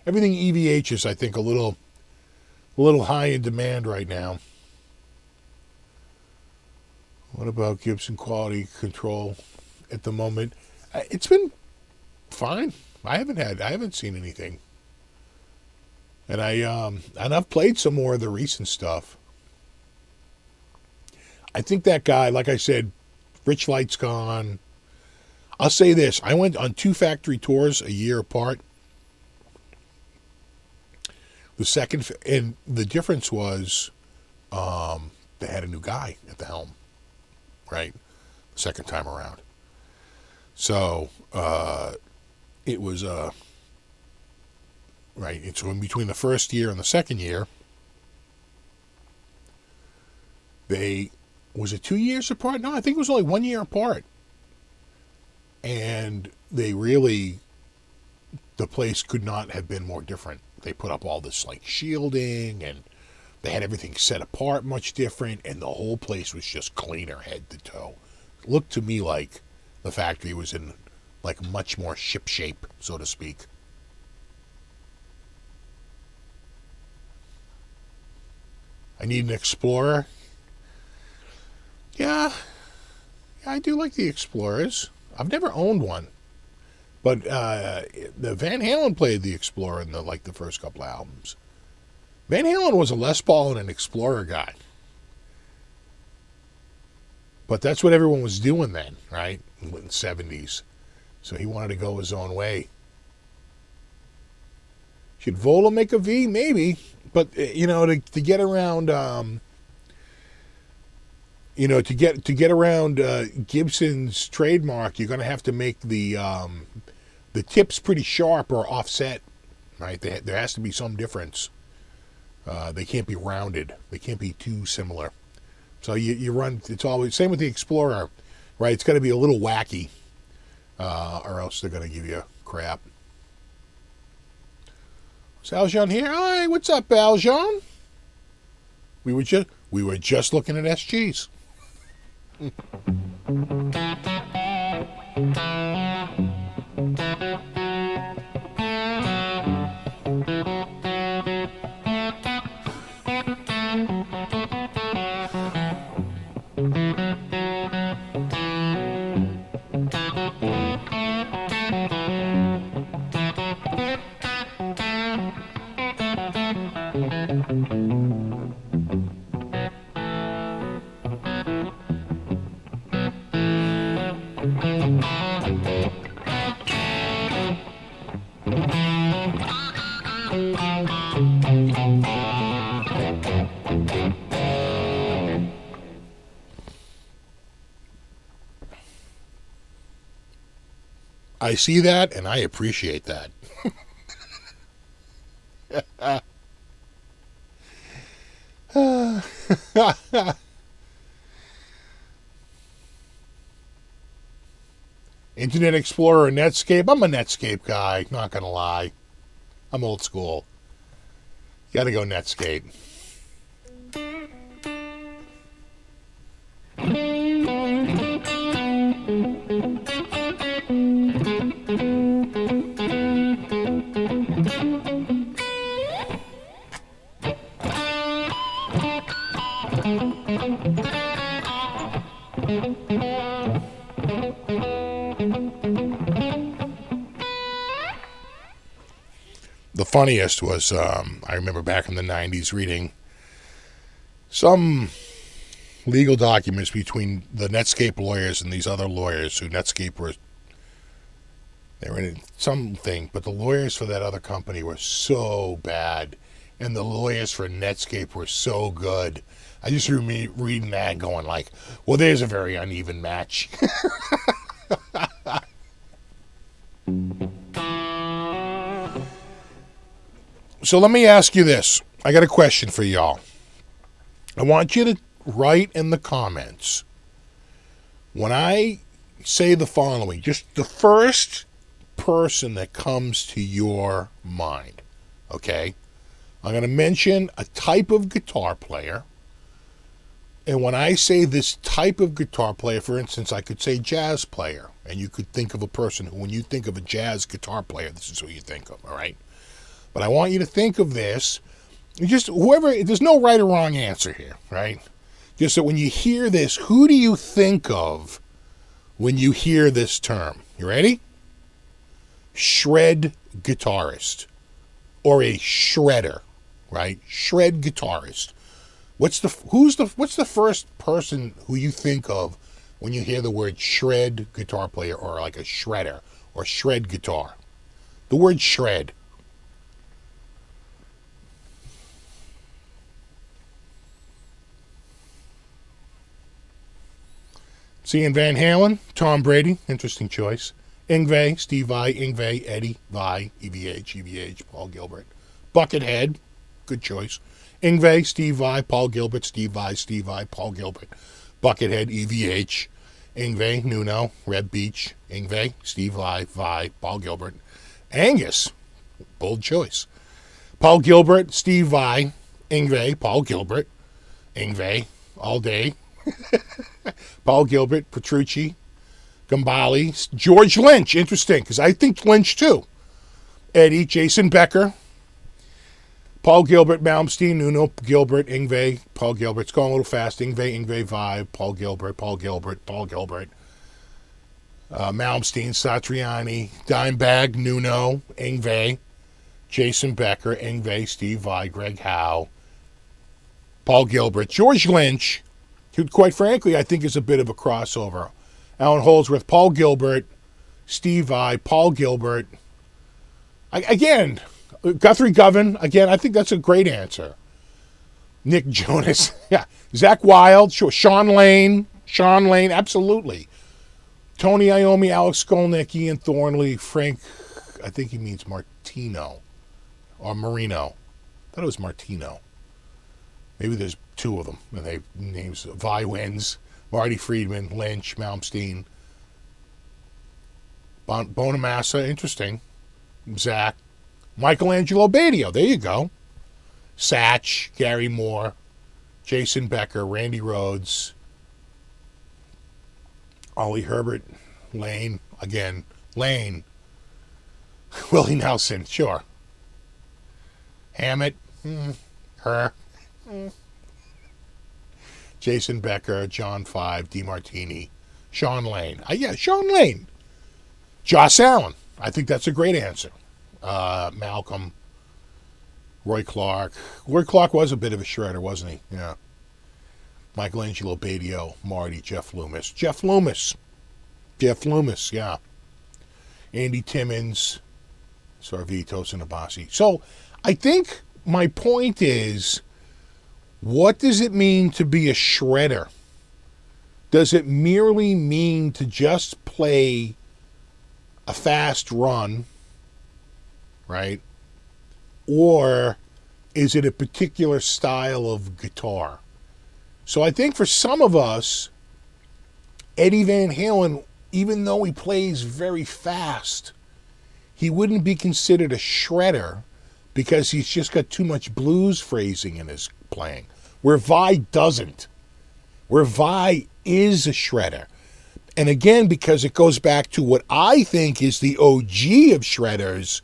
Everything EVH is, I think, a little high in demand right now. What about Gibson quality control at the moment? It's been fine. I haven't seen anything. And I've played some more of the recent stuff. I think that guy, like I said, Rich Light's gone. I'll say this. I went on 2 factory tours a year apart. The second, and the difference was they had a new guy at the helm, right? The second time around. So it was right. It's in between the first year and the second year. Was it 2 years apart? No, I think it was only 1 year apart. And the place could not have been more different. They put up all this like shielding, and they had everything set apart much different, and the whole place was just cleaner head to toe. It looked to me like the factory was in like much more ship shape, so to speak. I need an Explorer. Yeah, I do like the Explorers. I've never owned one, but the Van Halen played the Explorer in the first couple of albums. Van Halen was a Les Paul and an Explorer guy, but that's what everyone was doing then, right? In the 70s, so he wanted to go his own way. Should Vola make a V? Maybe, but to get around. To get around Gibson's trademark, you're going to have to make the tips pretty sharp or offset, right? There has to be some difference. They can't be rounded. They can't be too similar. So you run. It's always same with the Explorer, right? It's got to be a little wacky, or else they're going to give you crap. Is Aljon here? Hi, what's up, Aljon? We were just looking at SGs. I see that, and I appreciate that. Internet Explorer or Netscape? I'm a Netscape guy, not going to lie. I'm old school. Got to go Netscape. The funniest was, I remember back in the 90s reading some legal documents between the Netscape lawyers and these other lawyers who Netscape they were in something, but the lawyers for that other company were so bad, and the lawyers for Netscape were so good. I just remember reading that and going like, well, there's a very uneven match. So let me ask you this. I got a question for y'all. I want you to write in the comments, when I say the following, just the first person that comes to your mind, okay? I'm going to mention a type of guitar player, and when I say this type of guitar player, for instance, I could say jazz player, and you could think of a person who, when you think of a jazz guitar player, this is who you think of, all right? But I want you to think of this, just whoever, there's no right or wrong answer here, right? Just that when you hear this, who do you think of when you hear this term? You ready? Shred guitarist, or a shredder, right? Shred guitarist. What's the first person who you think of when you hear the word shred guitar player, or like a shredder or shred guitar? The word shred. Seeing Van Halen, Tom Brady, interesting choice. Yngwie, Steve Vai, Yngwie, Eddie, Vai, EVH, Paul Gilbert. Buckethead, good choice. Yngwie, Steve Vai, Paul Gilbert, Steve Vai, Paul Gilbert. Buckethead, EVH, Yngwie, Nuno, Red Beach, Yngwie, Steve Vai, Paul Gilbert. Angus, bold choice. Paul Gilbert, Steve Vai, Yngwie, Paul Gilbert, Yngwie, all day. Paul Gilbert, Petrucci, Gambale, George Lynch, interesting, because I think Lynch too. Eddie, Jason Becker, Paul Gilbert, Malmsteen, Nuno, Gilbert, Yngwie, Paul Gilbert. It's going a little fast. Yngwie, Vai, Paul Gilbert, Malmsteen, Satriani, Dimebag, Nuno, Yngwie, Jason Becker, Yngwie, Steve Vai, Greg Howe, Paul Gilbert, George Lynch, who, quite frankly, I think is a bit of a crossover. Alan Holdsworth, Paul Gilbert, Steve Vai, Paul Gilbert. Again, Guthrie Govan, again, I think that's a great answer. Nick Jonas, yeah. Zach Wilde, sure. Sean Lane, absolutely. Tony Iommi, Alex Skolnick, Ian Thornley, Frank, I think he means Martino, or Marino. I thought it was Martino. Maybe there's two of them, and they names Vi wins, Marty Friedman, Lynch, Malmsteen, Bonamassa, interesting, Zach, Michelangelo Badio, there you go, Satch, Gary Moore, Jason Becker, Randy Rhoads, Ollie Herbert, Lane, again, Lane, Willie Nelson, sure, Hammett, her, Jason Becker, John Five, DeMartini, Sean Lane. Sean Lane. Joss Allen. I think that's a great answer. Malcolm, Roy Clark. Roy Clark was a bit of a shredder, wasn't he? Yeah. Michelangelo Badio, Marty, Jeff Loomis, yeah. Andy Timmons, Sarvitos, and Abassi. So I think my point is, what does it mean to be a shredder? Does it merely mean to just play a fast run, right? Or is it a particular style of guitar? So I think for some of us, Eddie Van Halen even though he plays very fast, he wouldn't be considered a shredder because he's just got too much blues phrasing in his playing. Where Vi doesn't. Where Vi is a shredder. And again, because it goes back to what I think is the OG of shredders,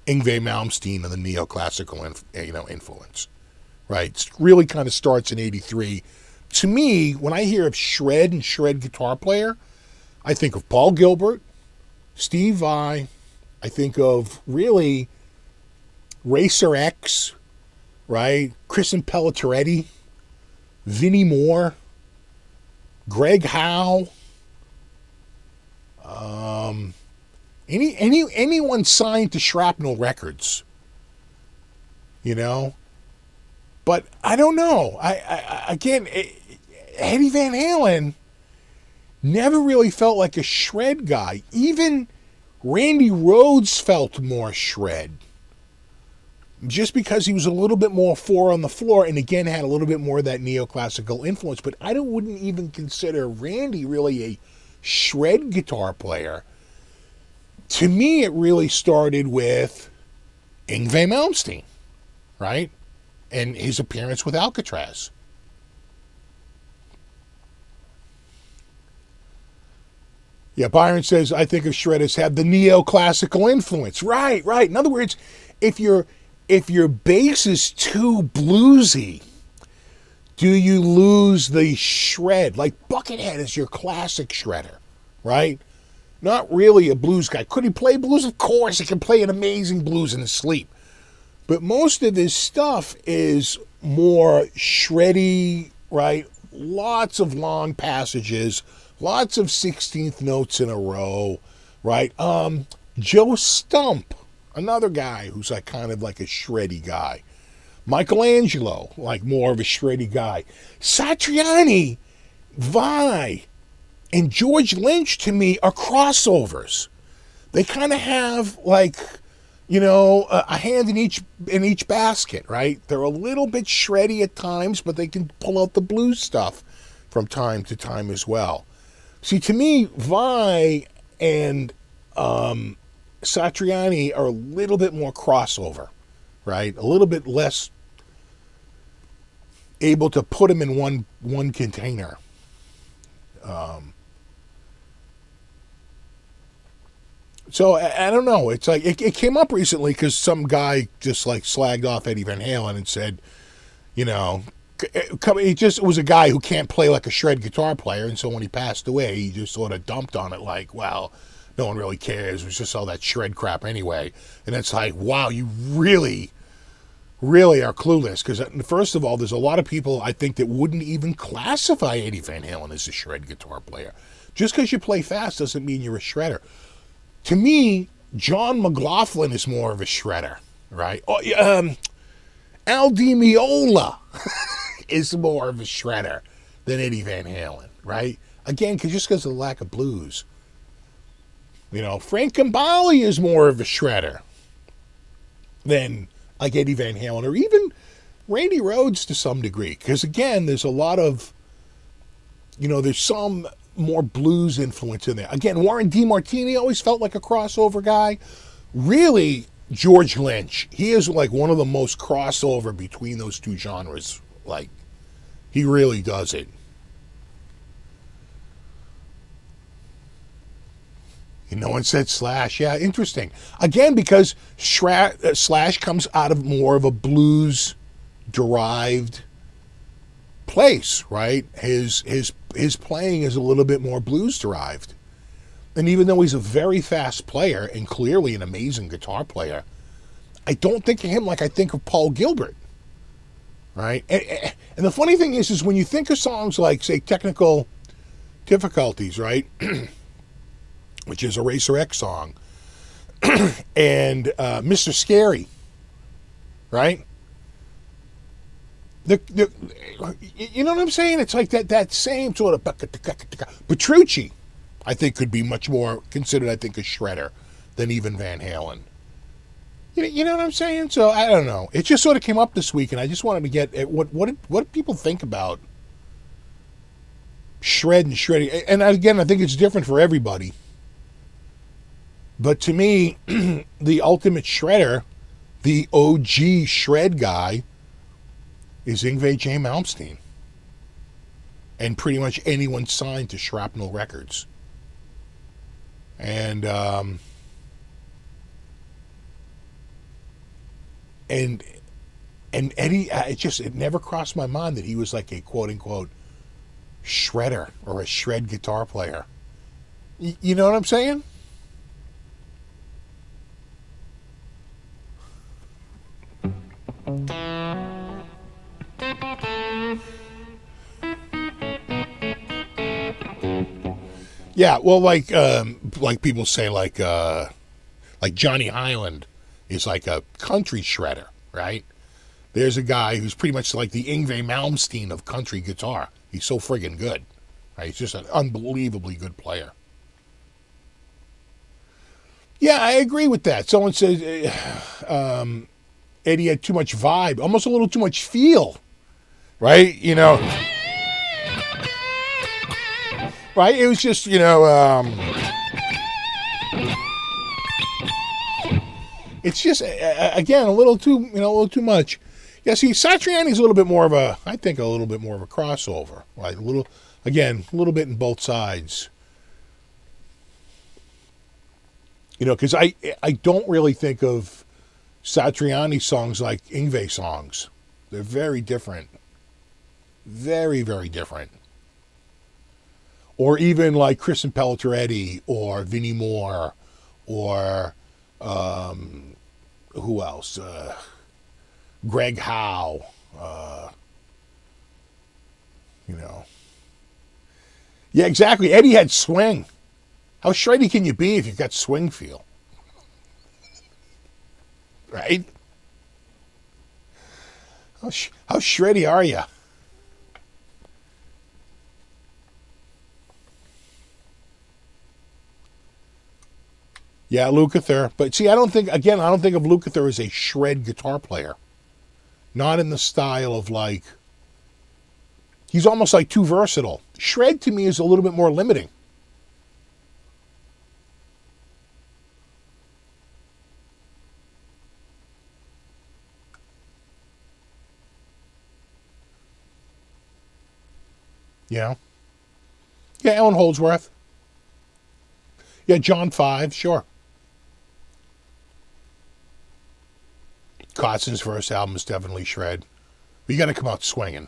Yngwie Malmsteen and the neoclassical influence. Right? It really kind of starts in 83. To me, when I hear of shred and shred guitar player, I think of Paul Gilbert, Steve Vai, I think of really Racer X, right? Kristen Pelletiretti, Vinnie Moore, Greg Howe, anyone signed to Shrapnel Records, you know. But I don't know. Eddie Van Halen never really felt like a shred guy. Even Randy Rhoads felt more shred. Just because he was a little bit more four on the floor and again had a little bit more of that neoclassical influence. But I wouldn't even consider Randy really a shred guitar player. To me, it really started with Yngwie Malmsteen, right? And his appearance with Alcatraz. Yeah, Byron says, I think of shredders have the neoclassical influence. Right. In other words, if your bass is too bluesy, do you lose the shred? Like Buckethead is your classic shredder, right? Not really a blues guy. Could he play blues? Of course, he can play an amazing blues in his sleep. But most of his stuff is more shreddy, right? Lots of long passages, lots of 16th notes in a row, right? Joe Stump, another guy who's like kind of like a shreddy guy. Michelangelo, like more of a shreddy guy. Satriani, Vai, and George Lynch to me are crossovers. They kind of have like, you know, a hand in each basket, right? They're a little bit shreddy at times, but they can pull out the blues stuff from time to time as well. See, to me, Vai and Satriani are a little bit more crossover, right? A little bit less able to put them in one container. So I don't know. It's like it came up recently because some guy just like slagged off Eddie Van Halen and said, you know, it was a guy who can't play like a shred guitar player, and so when he passed away, he just sort of dumped on it like, well, no one really cares. It was just all that shred crap anyway. And it's like, wow, you really, really are clueless. Because first of all, there's a lot of people I think that wouldn't even classify Eddie Van Halen as a shred guitar player. Just because you play fast doesn't mean you're a shredder. To me, John McLaughlin is more of a shredder, right? Al Di Meola is more of a shredder than Eddie Van Halen, right? Again, just because of the lack of blues. You know, Frank Gambale is more of a shredder than like Eddie Van Halen or even Randy Rhoads to some degree. Because again, there's a lot of, you know, there's some more blues influence in there. Again, Warren DeMartini always felt like a crossover guy. Really, George Lynch, he is like one of the most crossover between those two genres. Like, he really does it. No one said Slash. Yeah, interesting. Again, because Slash comes out of more of a blues-derived place, right? His playing is a little bit more blues-derived. And even though he's a very fast player and clearly an amazing guitar player, I don't think of him like I think of Paul Gilbert, right? And the funny thing is when you think of songs like, say, Technical Difficulties, right? Which is a Racer X song, and Mr. Scary, right? You know what I'm saying? It's like that same sort of Petrucci, I think, could be much more considered, I think, a shredder than even Van Halen. You know what I'm saying? So I don't know. It just sort of came up this week, and I just wanted to get at what do people think about shredding. And again, I think it's different for everybody. But to me, the ultimate shredder, the OG shred guy, is Yngwie J. Malmsteen. And pretty much anyone signed to Shrapnel Records. And Eddie, it never crossed my mind that he was like a quote unquote shredder or a shred guitar player. You know what I'm saying? Yeah, well, like people say, like Johnny Highland is like a country shredder, right? There's a guy who's pretty much like the Yngwie Malmsteen of country guitar. He's so friggin' good. Right? He's just an unbelievably good player. Yeah, I agree with that. Someone says Eddie had too much vibe, almost a little too much feel, right? You know, right? It was just, it's just again a little too much. Yeah, see, Satriani's a little bit more of a crossover, right? A little bit in both sides. Because I don't really think of Satriani songs like Yngwie songs. They're very different. Very, very different. Or even like Chris and Pelletretti or Vinnie Moore or who else? Greg Howe. Yeah, exactly. Eddie had swing. How shreddy can you be if you've got swing feel? Right? How shreddy are you? Yeah, Lukather. But see, I don't think of Lukather as a shred guitar player. Not in the style of like, he's almost like too versatile. Shred to me is a little bit more limiting. Yeah, Alan Holdsworth. Yeah, John 5, sure. Kotzon's first album is definitely shred. But you got to come out swinging.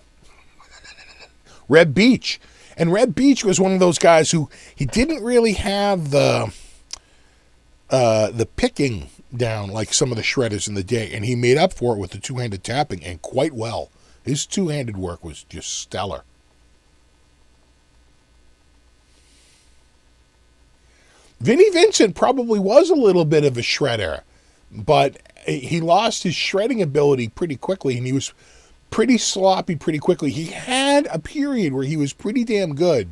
Reb Beach. And Reb Beach was one of those guys who he didn't really have the picking down like some of the shredders in the day, and he made up for it with the two-handed tapping, and quite well. His two-handed work was just stellar. Vinnie Vincent probably was a little bit of a shredder, but he lost his shredding ability pretty quickly, and he was pretty sloppy pretty quickly. He had a period where he was pretty damn good.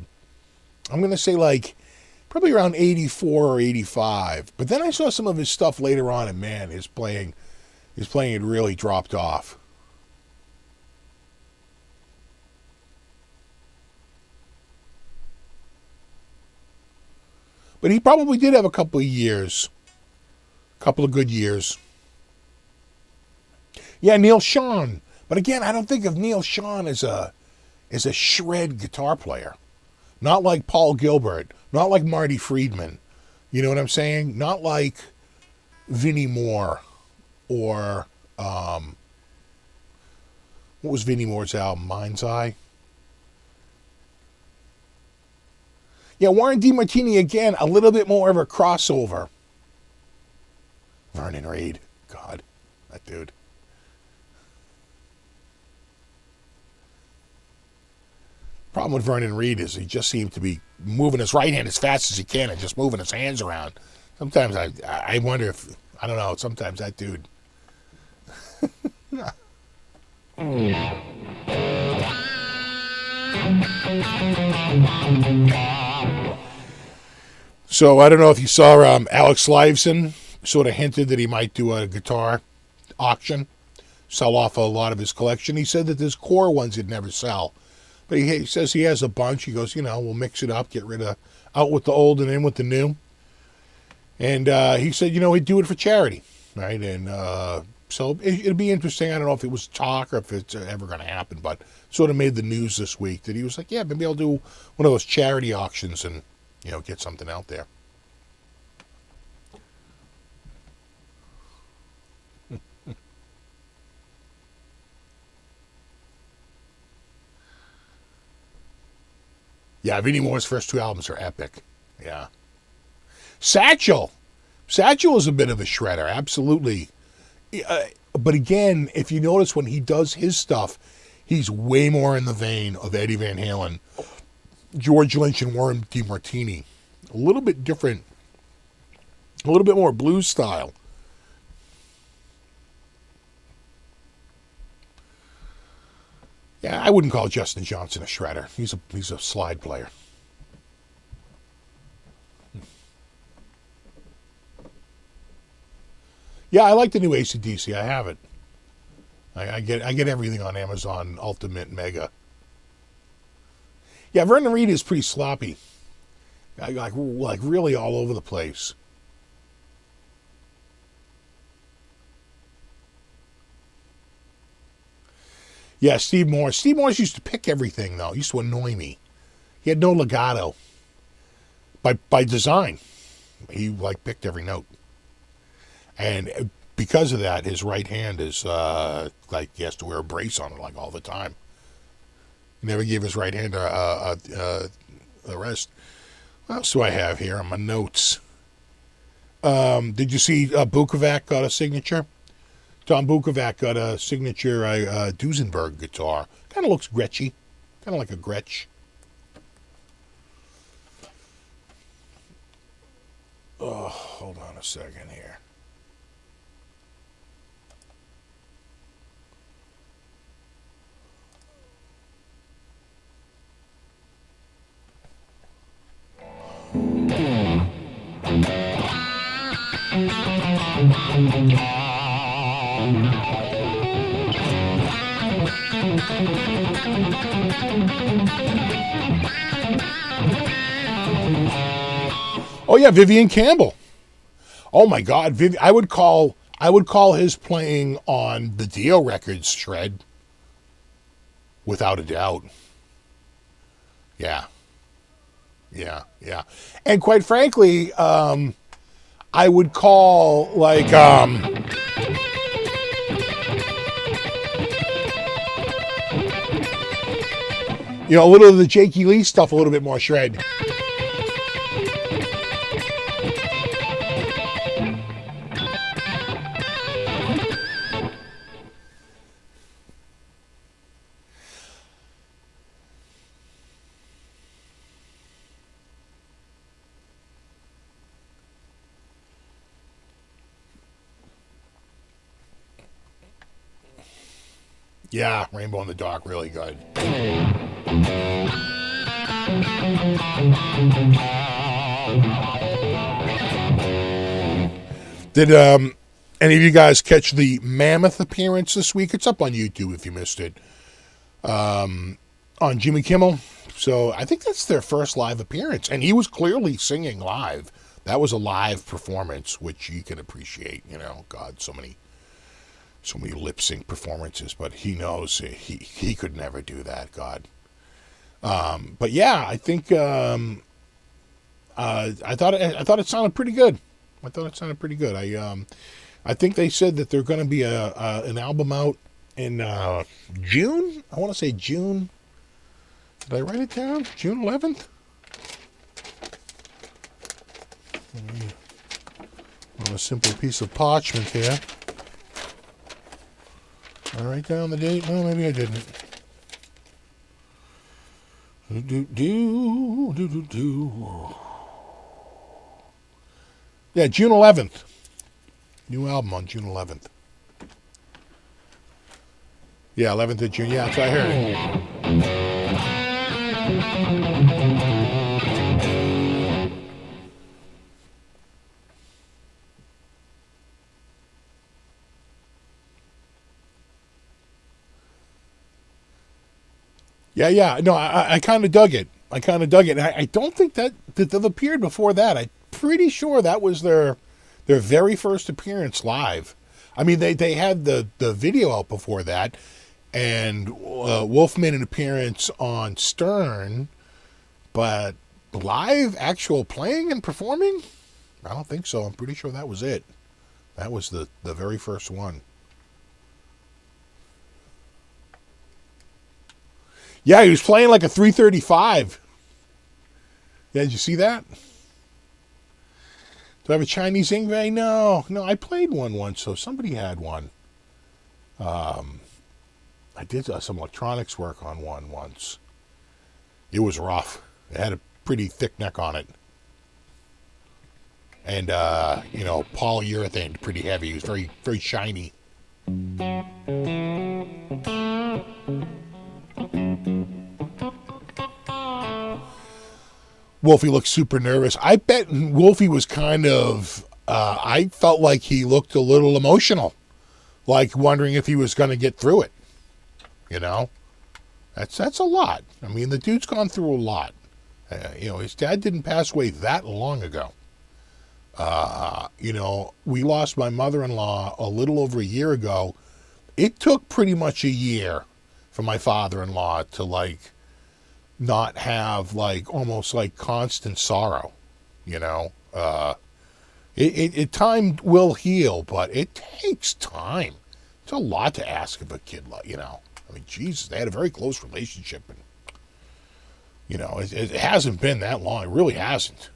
I'm going to say like probably around 84 or 85. But then I saw some of his stuff later on, and man, his playing had really dropped off. But he probably did have a couple of good years. Yeah, Neil Schon. But again, I don't think of Neil Schon as a shred guitar player. Not like Paul Gilbert. Not like Marty Friedman. You know what I'm saying? Not like Vinnie Moore or what was Vinnie Moore's album? Mind's Eye? Yeah, Warren DeMartini, again, a little bit more of a crossover. Vernon Reid. God, that dude. Problem with Vernon Reid is he just seemed to be moving his right hand as fast as he can and just moving his hands around. Sometimes I wonder if, I don't know, sometimes that dude. So I don't know if you saw Alex Lifeson sort of hinted that he might do a guitar auction, sell off a lot of his collection. He said that there's core ones he'd never sell, But he says he has a bunch. He goes, we'll mix it up, get rid of, out with the old and in with the new. And he said, he'd do it for charity, right? And so it'll be interesting. I don't know if it was talk or if it's ever going to happen, but sort of made the news this week that he was like, yeah, maybe I'll do one of those charity auctions and, get something out there. Yeah, Vinnie Moore's first 2 albums are epic. Yeah. Satchel. Satchel is a bit of a shredder, absolutely. But again, if you notice when he does his stuff, he's way more in the vein of Eddie Van Halen, George Lynch, and Warren DeMartini. A little bit different, a little bit more blues style. Yeah, I wouldn't call Justin Johnson a shredder. He's a slide player. Yeah, I like the new AC/DC. I have it. I get everything on Amazon Ultimate Mega. Yeah, Vernon Reid is pretty sloppy. Like really all over the place. Yeah, Steve Morse. Steve Morse used to pick everything, though. He used to annoy me. He had no legato. By design. He, picked every note. And because of that, his right hand is, he has to wear a brace on it, all the time. He never gave his right hand a rest. What else do I have here on my notes? Did you see Bukovac got a signature? Tom Bukovac got a signature Duesenberg guitar. Kind of looks Gretschy. Kind of like a Gretsch. Oh, hold on a second here. Oh yeah, Vivian Campbell. Oh my God, I would call his playing on the Dio records shred, without a doubt. Yeah, and quite frankly, I would call a little of the Jakey Lee stuff a little bit more shred. Yeah, Rainbow in the Dark, really good. Did any of you guys catch the Mammoth appearance this week? It's up on YouTube if you missed it. On Jimmy Kimmel. So I think that's their first live appearance. And he was clearly singing live. That was a live performance, which you can appreciate. God, so many lip sync performances, but he knows he could never do that. God. But yeah, I think I thought it sounded pretty good. I think they said that they're going to be an album out in June. I want to say June. Did I write it down? June 11th. On a simple piece of parchment here. Did I write down the date? No, maybe I didn't. Yeah, June 11th. New album on June 11th. Yeah, 11th of June. Yeah, that's what I heard. Yeah. No, I kind of dug it. And I don't think that they've appeared before that. I'm pretty sure that was their very first appearance live. I mean, they had the video out before that, and Wolf made an appearance on Stern, but live, actual playing and performing? I don't think so. I'm pretty sure that was it. That was the very first one. Yeah, he was playing like a 335. Yeah, did you see that? Do I have a Chinese Ingve? No, I played one once, so somebody had one. I did some electronics work on one once. It was rough. It had a pretty thick neck on it. And, polyurethane, pretty heavy. It was very, very shiny. Wolfie looked super nervous. I bet Wolfie was kind of, I felt like he looked a little emotional. Like wondering if he was going to get through it. That's a lot. I mean, the dude's gone through a lot. His dad didn't pass away that long ago. We lost my mother-in-law a little over a year ago. It took pretty much a year for my father-in-law to not have almost constant sorrow, It time will heal, but it takes time. It's a lot to ask of a kid, I mean, Jesus, they had a very close relationship, and it hasn't been that long. It really hasn't,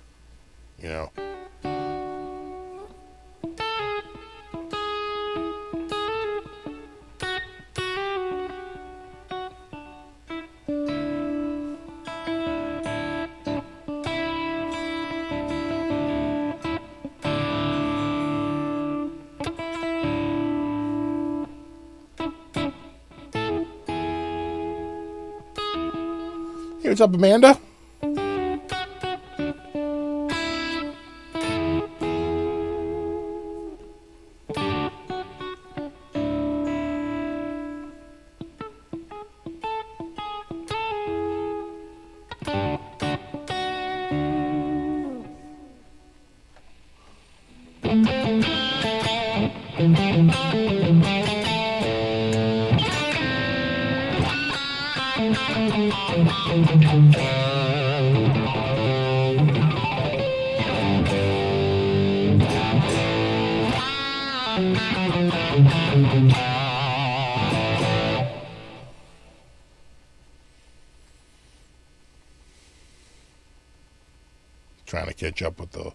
Hey, what's up, Amanda? Trying to catch up with the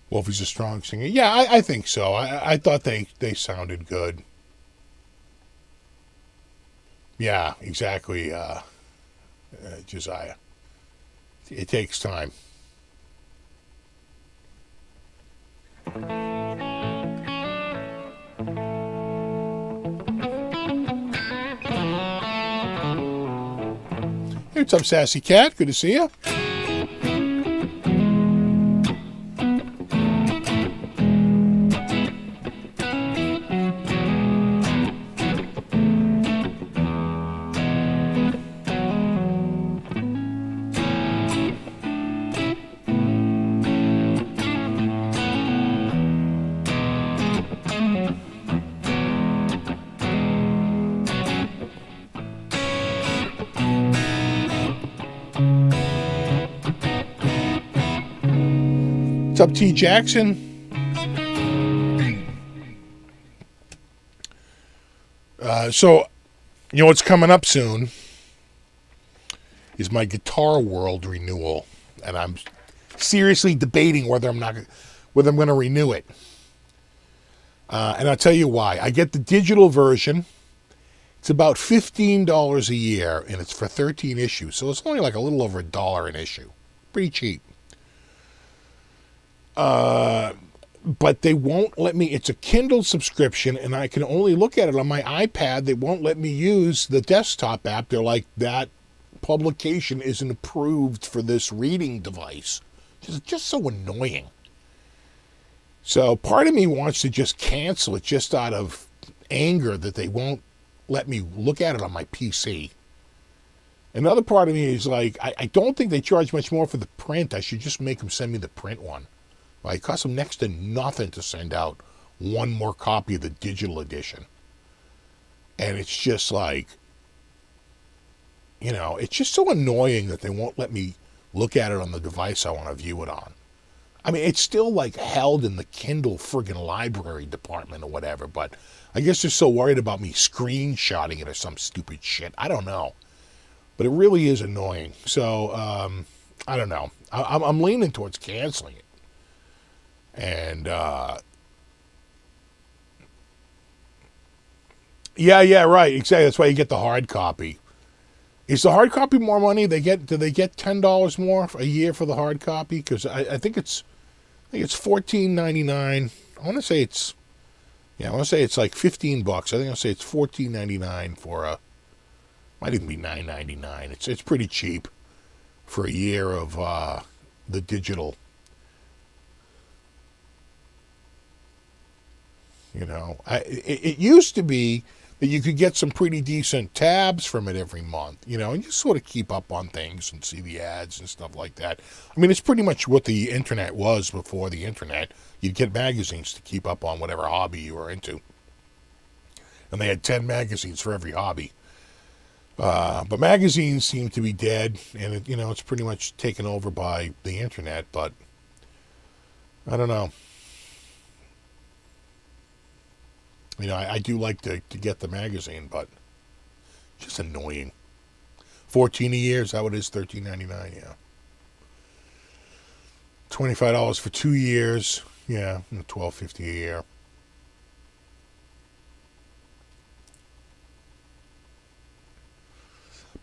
Wolfie's a strong singer. Yeah, I think so. I thought they sounded good. Yeah, exactly, Josiah. It takes time. Hey, what's up, Sassy Cat? Good to see you. What's up, T. Jackson? So, what's coming up soon is my Guitar World renewal, and I'm seriously debating whether I'm going to renew it. And I'll tell you why. I get the digital version. It's about $15 a year, and it's for 13 issues, so it's only like a little over $1 an issue. Pretty cheap. But they won't let me, it's a Kindle subscription, and I can only look at it on my iPad. They won't let me use the desktop app. They're like, that publication isn't approved for this reading device. Just so annoying. So part of me wants to just cancel it just out of anger that they won't let me look at it on my PC. Another part of me is like, I don't think they charge much more for the print. I should just make them send me the print one. Like, it costs them next to nothing to send out one more copy of the digital edition. And it's just like, it's just so annoying that they won't let me look at it on the device I want to view it on. I mean, it's still like held in the Kindle friggin' library department or whatever, but I guess they're so worried about me screenshotting it or some stupid shit. I don't know. But it really is annoying. So, I don't know. I'm leaning towards canceling it. And, yeah, right. Exactly. That's why you get the hard copy. Is the hard copy more money? Do they get $10 more a year for the hard copy? Because I think it's $14.99. I want to say it's like $15. I think I'll say it's $14.99 for might even be $9.99. It's pretty cheap for a year of the digital. It used to be that you could get some pretty decent tabs from it every month, and you sort of keep up on things and see the ads and stuff like that. I mean, it's pretty much what the internet was before the internet. You'd get magazines to keep up on whatever hobby you were into. And they had 10 magazines for every hobby. But magazines seem to be dead, and it's pretty much taken over by the internet, but I don't know. I do like to get the magazine, but it's just annoying. $14 a year, is that what it is? $13.99, yeah. $25 for 2 years, yeah, $12.50 a year.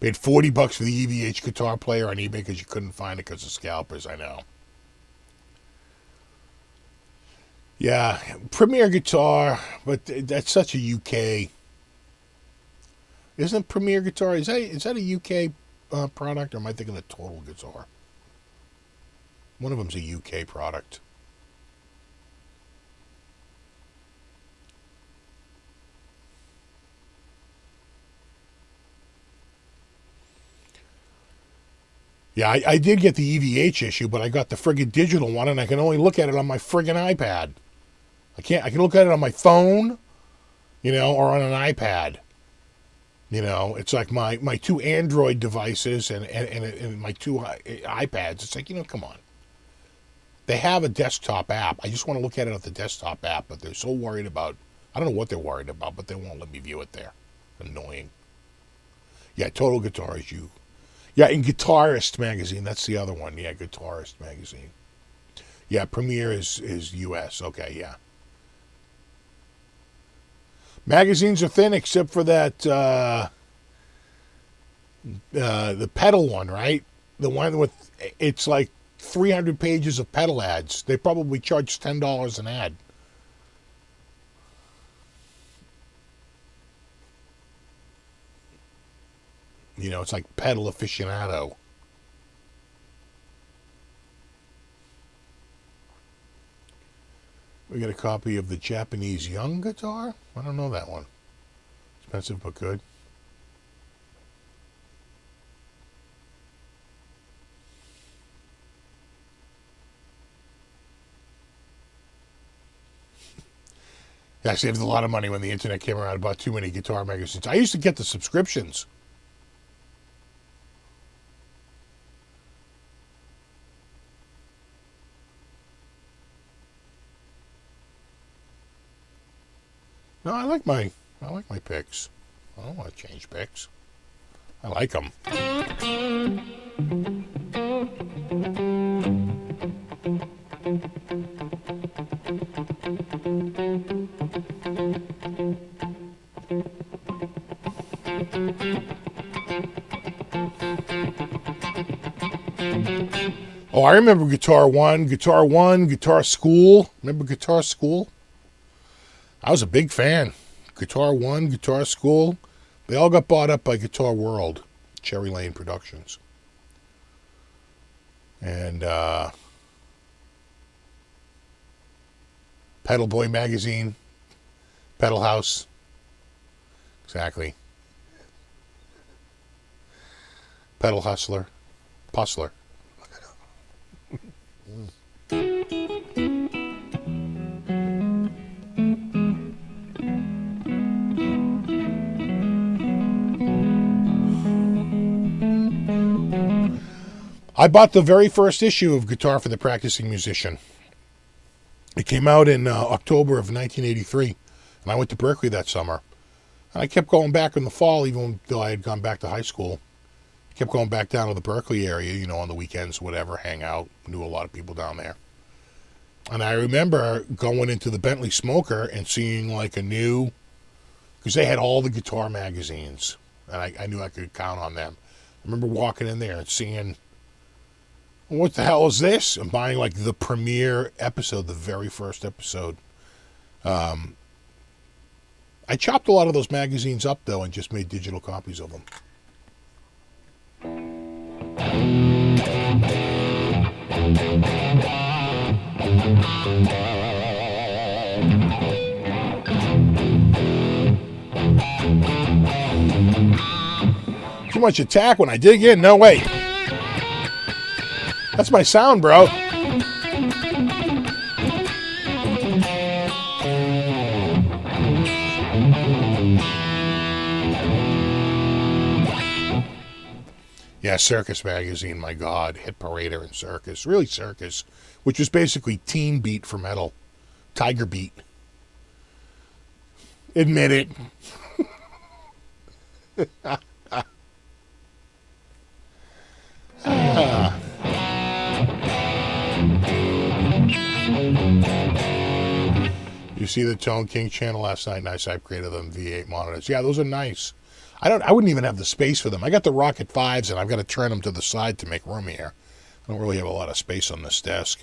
Paid $40 for the EVH guitar player on eBay because you couldn't find it because of scalpers, I know. Yeah, Premier Guitar, but that's such a UK. Isn't Premier Guitar, is that a UK product, or am I thinking of Total Guitar? One of them's a UK product. Yeah, I did get the EVH issue, but I got the friggin' digital one, and I can only look at it on my friggin' iPad. I can look at it on my phone, or on an iPad. It's like my two Android devices and my two iPads. It's like, come on. They have a desktop app. I just want to look at it at the desktop app, but they're so worried about, I don't know what they're worried about, but they won't let me view it there. Annoying. Yeah, Total Guitar is you. Yeah, and Guitarist magazine, that's the other one. Yeah, Guitarist magazine. Yeah, Premiere is US. Okay, yeah. Magazines are thin except for that the pedal one, right? The one with, it's like 300 pages of pedal ads. They probably charge $10 an ad. It's like pedal aficionado. We got a copy of the Japanese Young guitar. I don't know that one. Expensive but good. Yeah, I saved a lot of money when the internet came around. I bought too many guitar magazines. I used to get the subscriptions. No, I like my picks. I don't want to change picks. I like them. Oh, I remember Guitar One, Guitar School. Remember Guitar School? I was a big fan. Guitar One, Guitar School. They all got bought up by Guitar World, Cherry Lane Productions. And Pedal Boy Magazine, Pedal House. Exactly. Pedal hustler. Puzzler. I bought the very first issue of Guitar for the Practicing Musician. It came out in October of 1983, and I went to Berkeley that summer. And I kept going back in the fall, even though I had gone back to high school. I kept going back down to the Berkeley area, you know, on the weekends, whatever, hang out. Knew a lot of people down there. And I remember going into the Bentley Smoker and seeing like a new, because they had all the guitar magazines, and I knew I could count on them. I remember walking in there and seeing, what the hell is this? And buying like the premiere episode, the very first episode. I chopped a lot of those magazines up, though, and just made digital copies of them. Too much attack when I dig in? No, wait. That's my sound, bro. Yeah, Circus Magazine, my God. Hit Parader and Circus. Really Circus, which was basically Teen Beat for metal. Tiger Beat. Admit it. You see the Tone King channel last night? Nice. I upgraded them V8 monitors. Yeah, those are nice. I wouldn't even have the space for them. I got the Rocket 5s, and I've got to turn them to the side to make room here. I don't really have a lot of space on this desk.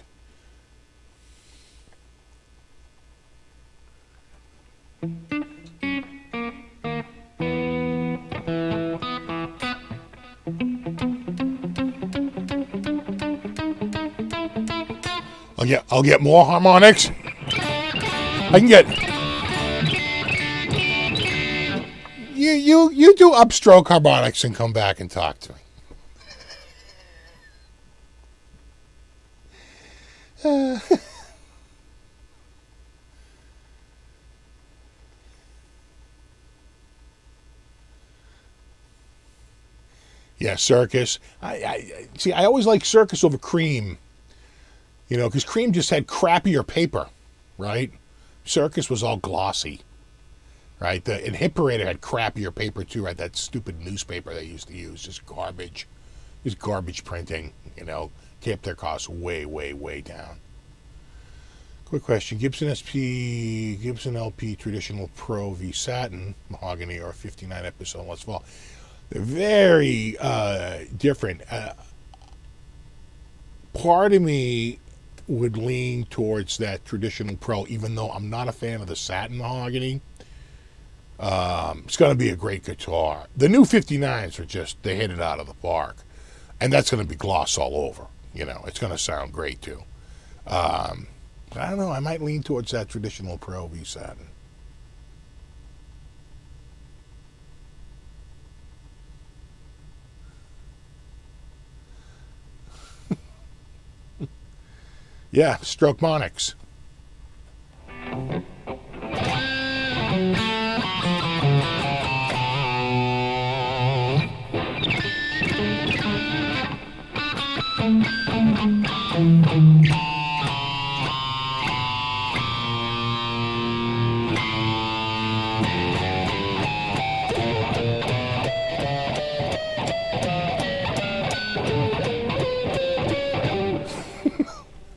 I'll get more harmonics. I can get... You do upstroke harmonics and come back and talk to me. Yeah, Circus. I see. I always like Circus over Cream. You know, because Cream just had crappier paper, right? Circus was all glossy, right? And Hit Parader had crappier paper too, right? That stupid newspaper they used to use, just garbage printing. You know, kept their costs way, way, way down. Quick question: Gibson SP, Gibson LP Traditional Pro v Satin Mahogany or 59 episode last fall. They're very different. Part of me would lean towards that Traditional Pro, even though I'm not a fan of the satin mahogany. It's going to be a great guitar. The new 59s are just, they hit it out of the park. And that's going to be gloss all over. You know, it's going to sound great too. I don't know, I might lean towards that Traditional Pro v satin. Yeah, Stroke Monics.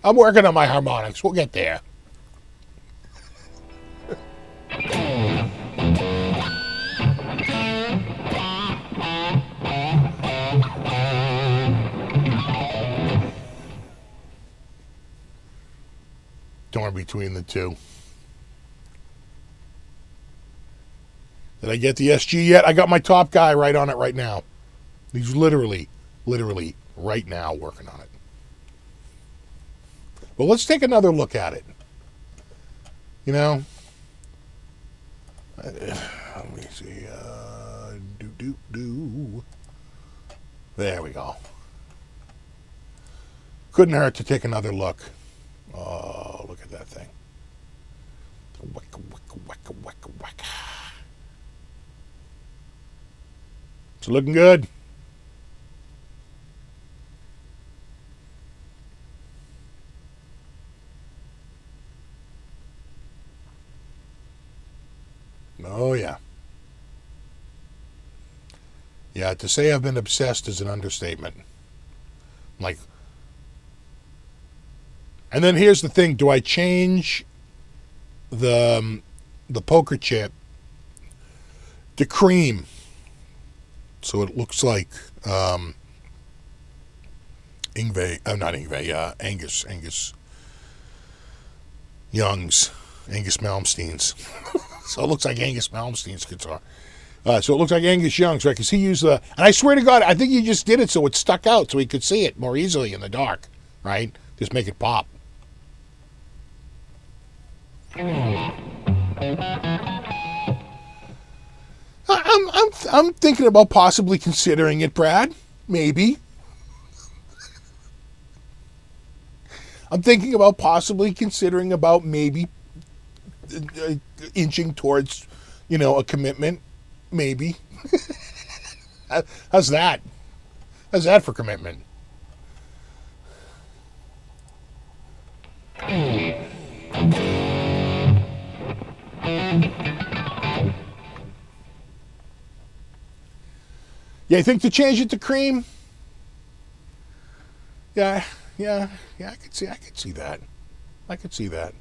I'm working on my harmonics. We'll get there. Torn between the two. Did I get the SG yet? I got my top guy right on it right now. He's literally right now working on it. Well, let's take another look at it. You know, let me see. There we go. Couldn't hurt to take another look. Oh, look at that thing. Wicka, wicka, wicka, wicka, wicka. It's looking good. Oh, yeah. Yeah, to say I've been obsessed is an understatement. Like, and then here's the thing. Do I change the poker chip to cream so it looks like Angus Young's, Angus Malmsteen's. So it looks like Angus Malmsteen's guitar. So it looks like Angus Young's, right? Because he used and I swear to God, I think he just did it so it stuck out so he could see it more easily in the dark, right? Just make it pop. I'm thinking about possibly considering it, Brad. Maybe. I'm thinking about possibly considering about maybe inching towards, a commitment. Maybe. How's that? How's that for commitment? Yeah, you think to change it to cream? Yeah, I could see that. I could see that.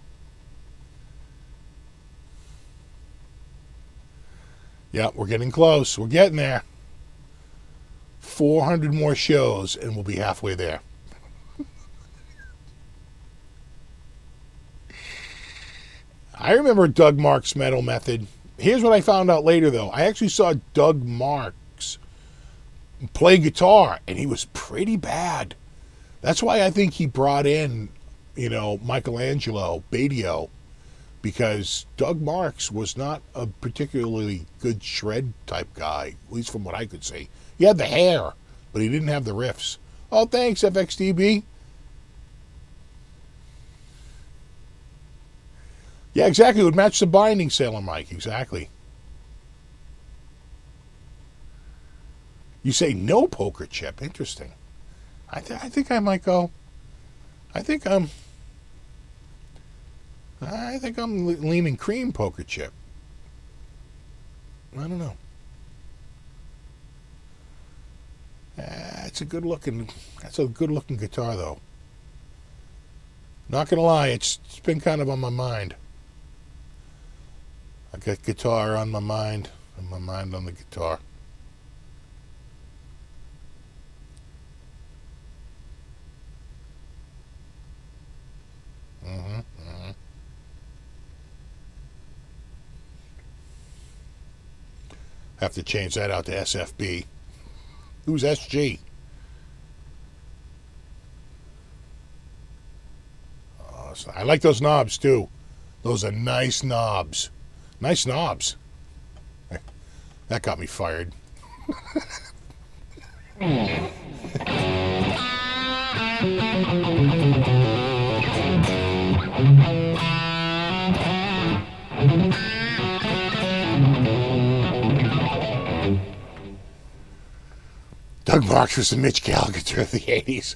Yeah, we're getting close. We're getting there. 400 more shows and we'll be halfway there. I remember Doug Marks' metal method. Here's what I found out later, though. I actually saw Doug Marks play guitar, and he was pretty bad. That's why I think he brought in, Michelangelo Badio, because Doug Marks was not a particularly good shred type guy, at least from what I could see. He had the hair, but he didn't have the riffs. Oh, thanks, FXDB. Yeah, exactly. It would match the binding, Sailor Mike. Exactly. You say no poker chip. Interesting. I think I might go. I think I'm leaning cream poker chip. I don't know. That's a good looking guitar, though. Not gonna lie, it's been kind of on my mind. I got guitar on my mind, and my mind on the guitar. Have to change that out to SFB. Who's SG? Oh, so I like those knobs too. Those are nice knobs. Nice knobs. That got me fired. Doug Marks was the Mitch Gallagher of the 80s.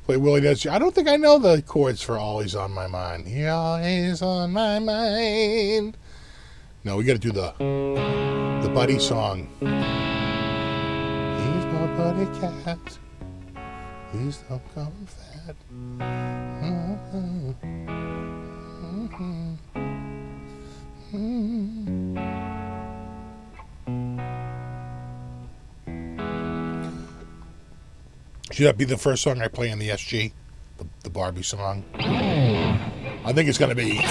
Play Willie Nelson. I don't think I know the chords for Always on My Mind. You're always on my mind. No, we got to do the Buddy song. He's my buddy cat. He's so coming fat. Should that be the first song I play in the SG? The Barbie song? I think it's going to be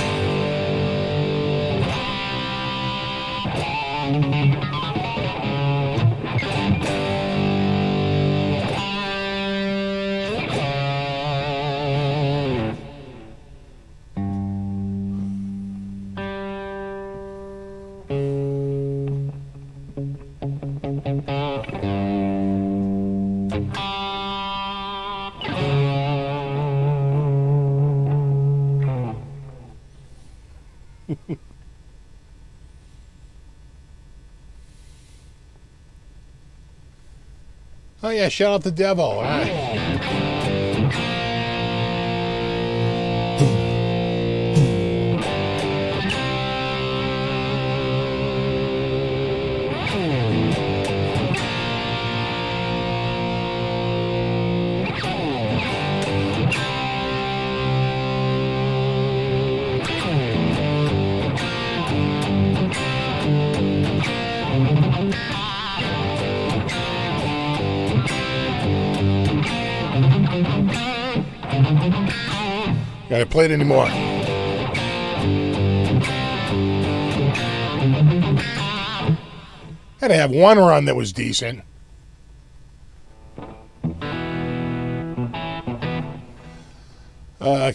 Oh yeah, shout out the devil. All right. Gotta play it anymore. Had to have one run that was decent.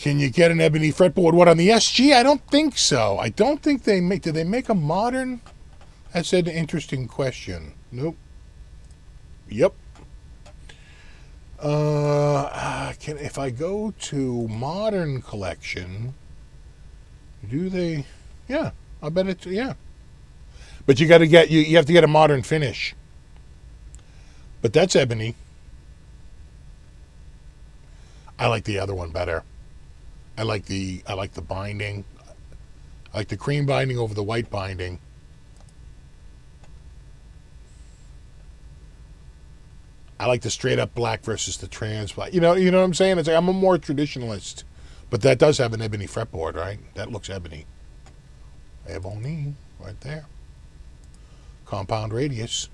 Can you get an ebony fretboard? What, on the SG? I don't think so. I don't think they make... Did they make a modern? That's an interesting question. Nope. Yep. If I go to modern collection, do they? Yeah, I bet it's, yeah. But you got to get, you have to get a modern finish. But that's ebony. I like the other one better. I like the binding. I like the cream binding over the white binding. I like the straight up black versus the trans black. You know what I'm saying? It's like I'm a more traditionalist, but that does have an ebony fretboard, right? That looks ebony. Ebony, right there. Compound radius.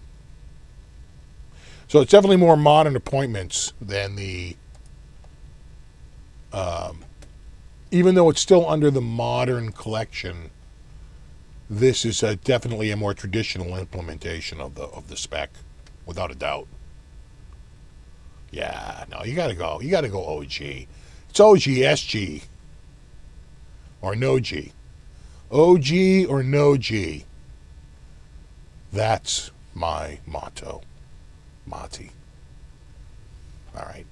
So it's definitely more modern appointments than the. Even though it's still under the modern collection, this is definitely a more traditional implementation of the spec, without a doubt. Yeah, no, you gotta go. You gotta go OG. It's OG, SG. Or no G. OG or no G. That's my motto. Mati. All right.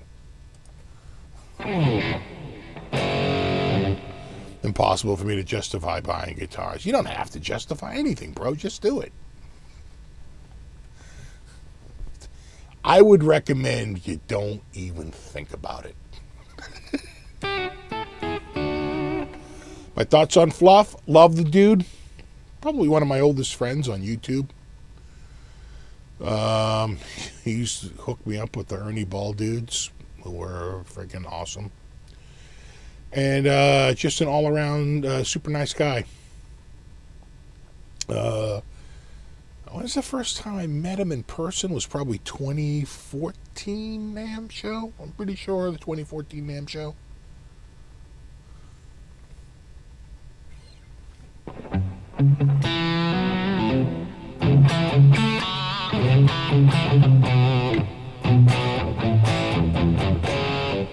Impossible for me to justify buying guitars. You don't have to justify anything, bro. Just do it. I would recommend you don't even think about it. My thoughts on Fluff. Love the dude. Probably one of my oldest friends on YouTube. He used to hook me up with the Ernie Ball dudes, who were freaking awesome. And just an all-around super nice guy. When was the first time I met him in person? Was probably 2014 NAMM show. I'm pretty sure the 2014 NAMM show.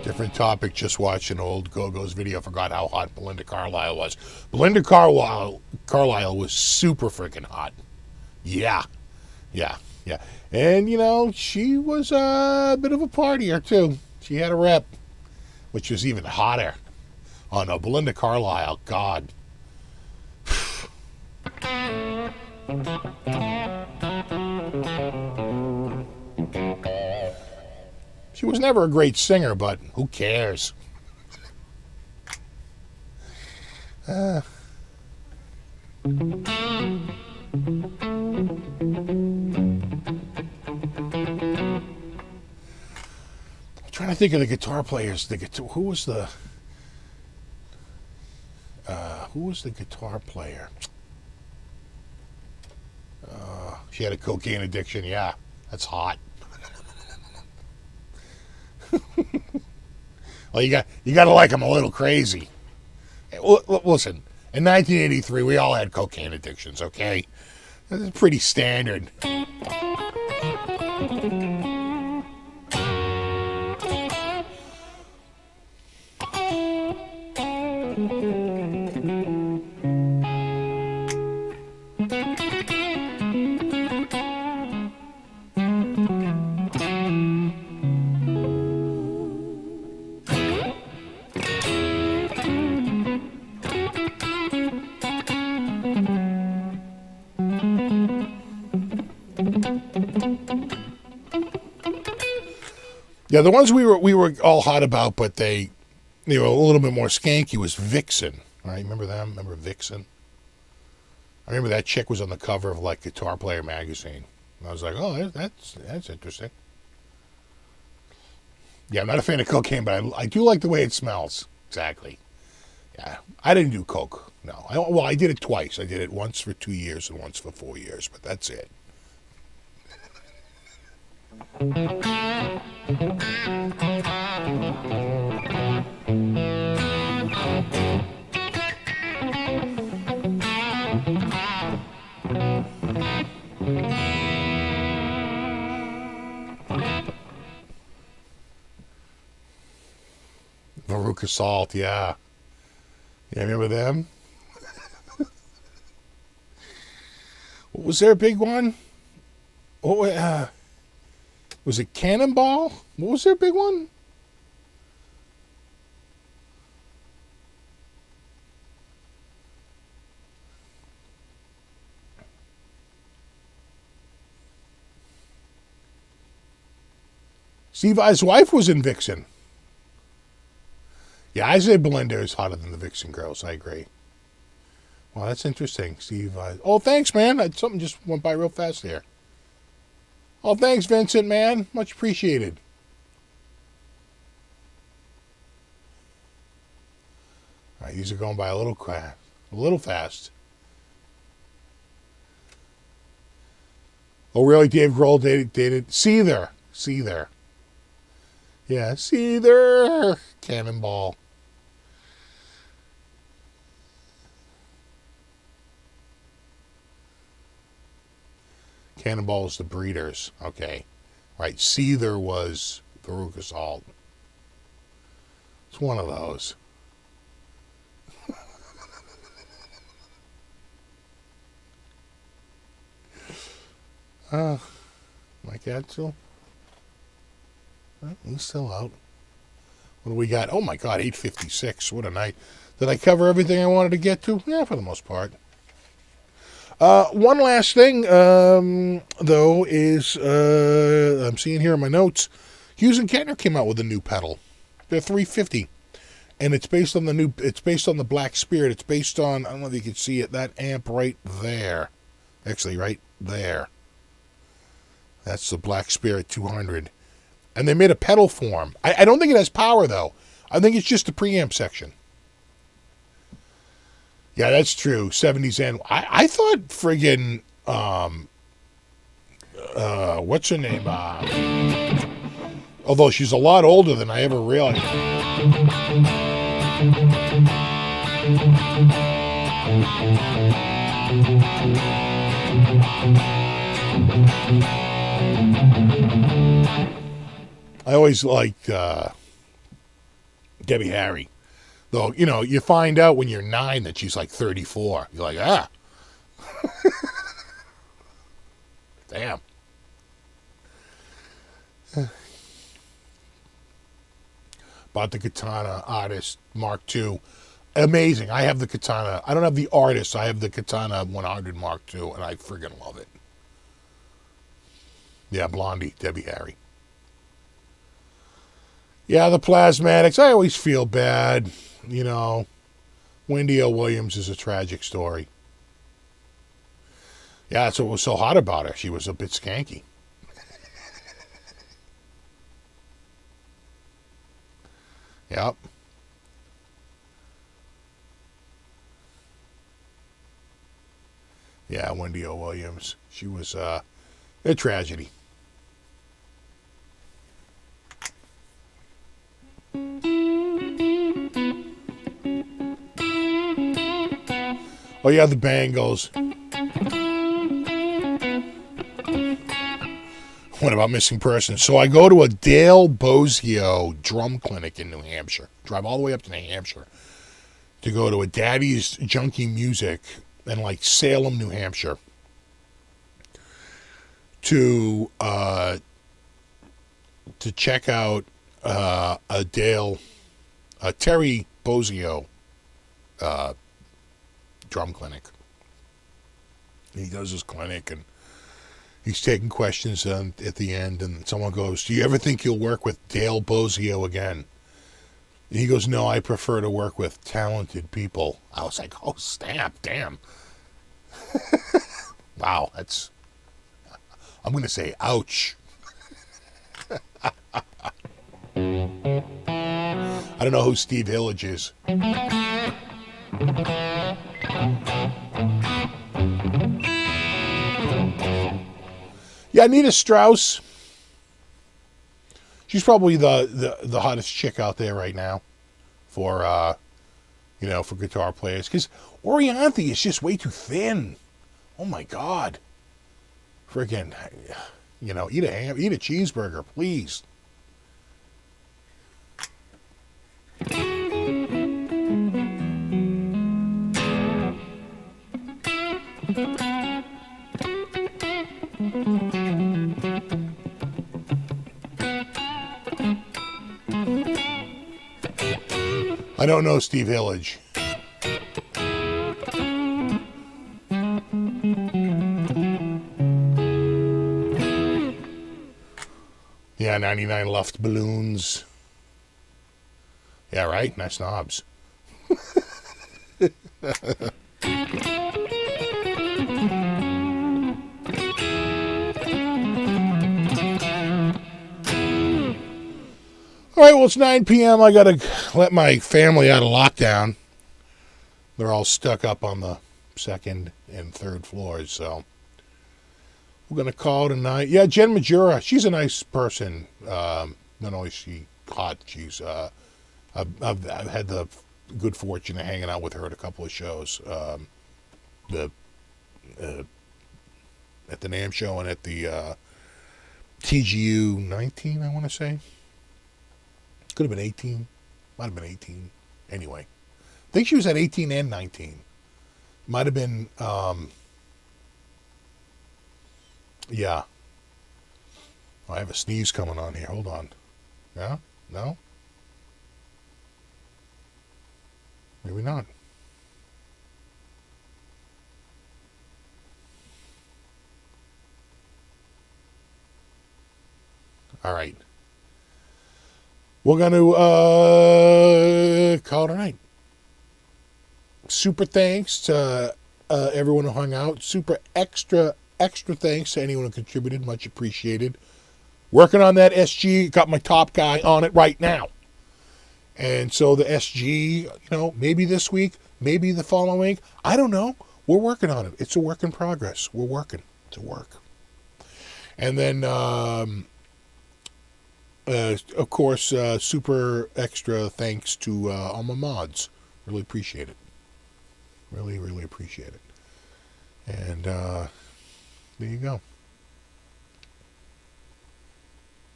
Different topic. Just watched an old Go-Go's video. Forgot how hot Belinda Carlisle was. Belinda Carlisle was super freaking hot. Yeah. And, she was a bit of a partier, too. She had a rep, which was even hotter. Oh, no, Belinda Carlisle, God. She was never a great singer, but who cares? I'm trying to think of the guitar players. Who was the guitar player? She had a cocaine addiction. Yeah, that's hot. Well, you got to like them a little crazy. Listen, in 1983, we all had cocaine addictions. Okay, That's pretty standard. Yeah, the ones we were all hot about, but they were a little bit more skanky was Vixen. Right? Remember them? Remember Vixen? I remember that chick was on the cover of like Guitar Player magazine. And I was like, oh, that's interesting. Yeah, I'm not a fan of cocaine, but I do like the way it smells. Exactly. Yeah, I didn't do coke. No, I did it twice. I did it once for 2 years and once for 4 years, but that's it. Veruca Salt, yeah. Yeah, remember them? Was there a big one? Oh, was it Cannonball? What was their big one? Steve Vai's wife was in Vixen. Yeah, I say Belinda is hotter than the Vixen girls. I agree. Well, that's interesting. Steve Vai. Oh, thanks, man. Something just went by real fast there. Oh, thanks, Vincent, man. Much appreciated. All right, these are going by a little fast. Oh, really? Dave Grohl dated Seether. Yeah, Seether. Cannonball. Cannonball is the Breeders. Okay. Right. Seether was Veruca Salt. It's one of those. My cat still? He's still out. What do we got? Oh my God, 8:56. What a night. Did I cover everything I wanted to get to? Yeah, for the most part. One last thing, though, is I'm seeing here in my notes, Hughes and Kettner came out with a new pedal. They're 350, and it's based on the Black Spirit. It's based on, I don't know if you can see it, that amp right there. Actually, right there. That's the Black Spirit 200. And they made a pedal form. I don't think it has power, though. I think it's just the preamp section. Yeah, that's true. 70s and I thought friggin' what's her name? Although she's a lot older than I ever realized. I always liked Debbie Harry. Though, you know, you find out when you're 9 that she's like 34. You're like, ah. Damn. Bought the Katana Artist Mark II. Amazing. I have the Katana. I don't have the Artist. I have the Katana 100 Mark II, and I friggin' love it. Yeah, Blondie, Debbie Harry. Yeah, the Plasmatics. I always feel bad. You know, Wendy L. Williams is a tragic story. Yeah, that's what was so hot about her. She was a bit skanky. Yep. Yeah, Wendy O. Williams. She was a tragedy. Oh, yeah, the Bangles. What about missing persons? So I go to a Dale Bozio drum clinic in New Hampshire. Drive all the way up to New Hampshire to go to a Daddy's Junkie Music in like Salem, New Hampshire, to check out a Terry Bozio drum clinic. He does his clinic and he's taking questions at the end, and someone goes, "Do you ever think you'll work with Dale Bozio again?" And he goes, "No, I prefer to work with talented people." I was like, "Oh, snap, damn." Wow, I'm going to say, ouch. I don't know who Steve Hillage is. Yeah, Nita Strauss. She's probably the hottest chick out there right now for for guitar players. Because Orianthi is just way too thin. Oh my God. Friggin', eat a cheeseburger, please. I don't know Steve Hillage. Yeah, 99 Luft balloons. Yeah, right? Nice knobs. All right, well, it's 9 p.m. I got to let my family out of lockdown. They're all stuck up on the second and third floors, so we're going to call it a night. Yeah, Jen Majura, she's a nice person. Not only is she hot, she's I've had the good fortune of hanging out with her at a couple of shows. At the NAMM show and at the TGU 19, I want to say. Could have been 18. Might have been 18. Anyway. I think she was at 18 and 19. Might have been, yeah. Oh, I have a sneeze coming on here. Hold on. Yeah? No? Maybe not. All right. We're going to call it a night. Super thanks to everyone who hung out. Super extra thanks to anyone who contributed. Much appreciated. Working on that SG. Got my top guy on it right now. And so the SG, maybe this week, maybe the following week. I don't know. We're working on it. It's a work in progress. We're working. It's a work. And then, of course, super extra thanks to all my mods. Really appreciate it. Really, really appreciate it. And there you go.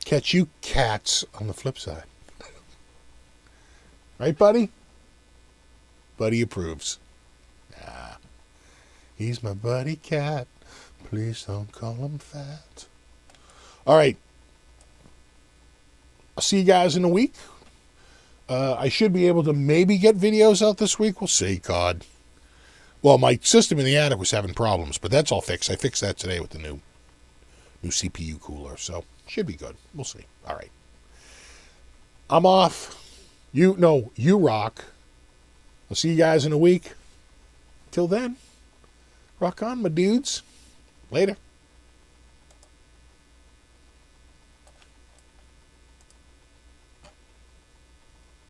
Catch you cats on the flip side. Right, buddy? Buddy approves. Ah, he's my buddy cat. Please don't call him fat. All right. I'll see you guys in a week. I should be able to maybe get videos out this week. We'll see, God. Well, my system in the attic was having problems, but that's all fixed. I fixed that today with the new CPU cooler, so should be good. We'll see. All right. I'm off. You rock. I'll see you guys in a week. Till then, rock on, my dudes. Later.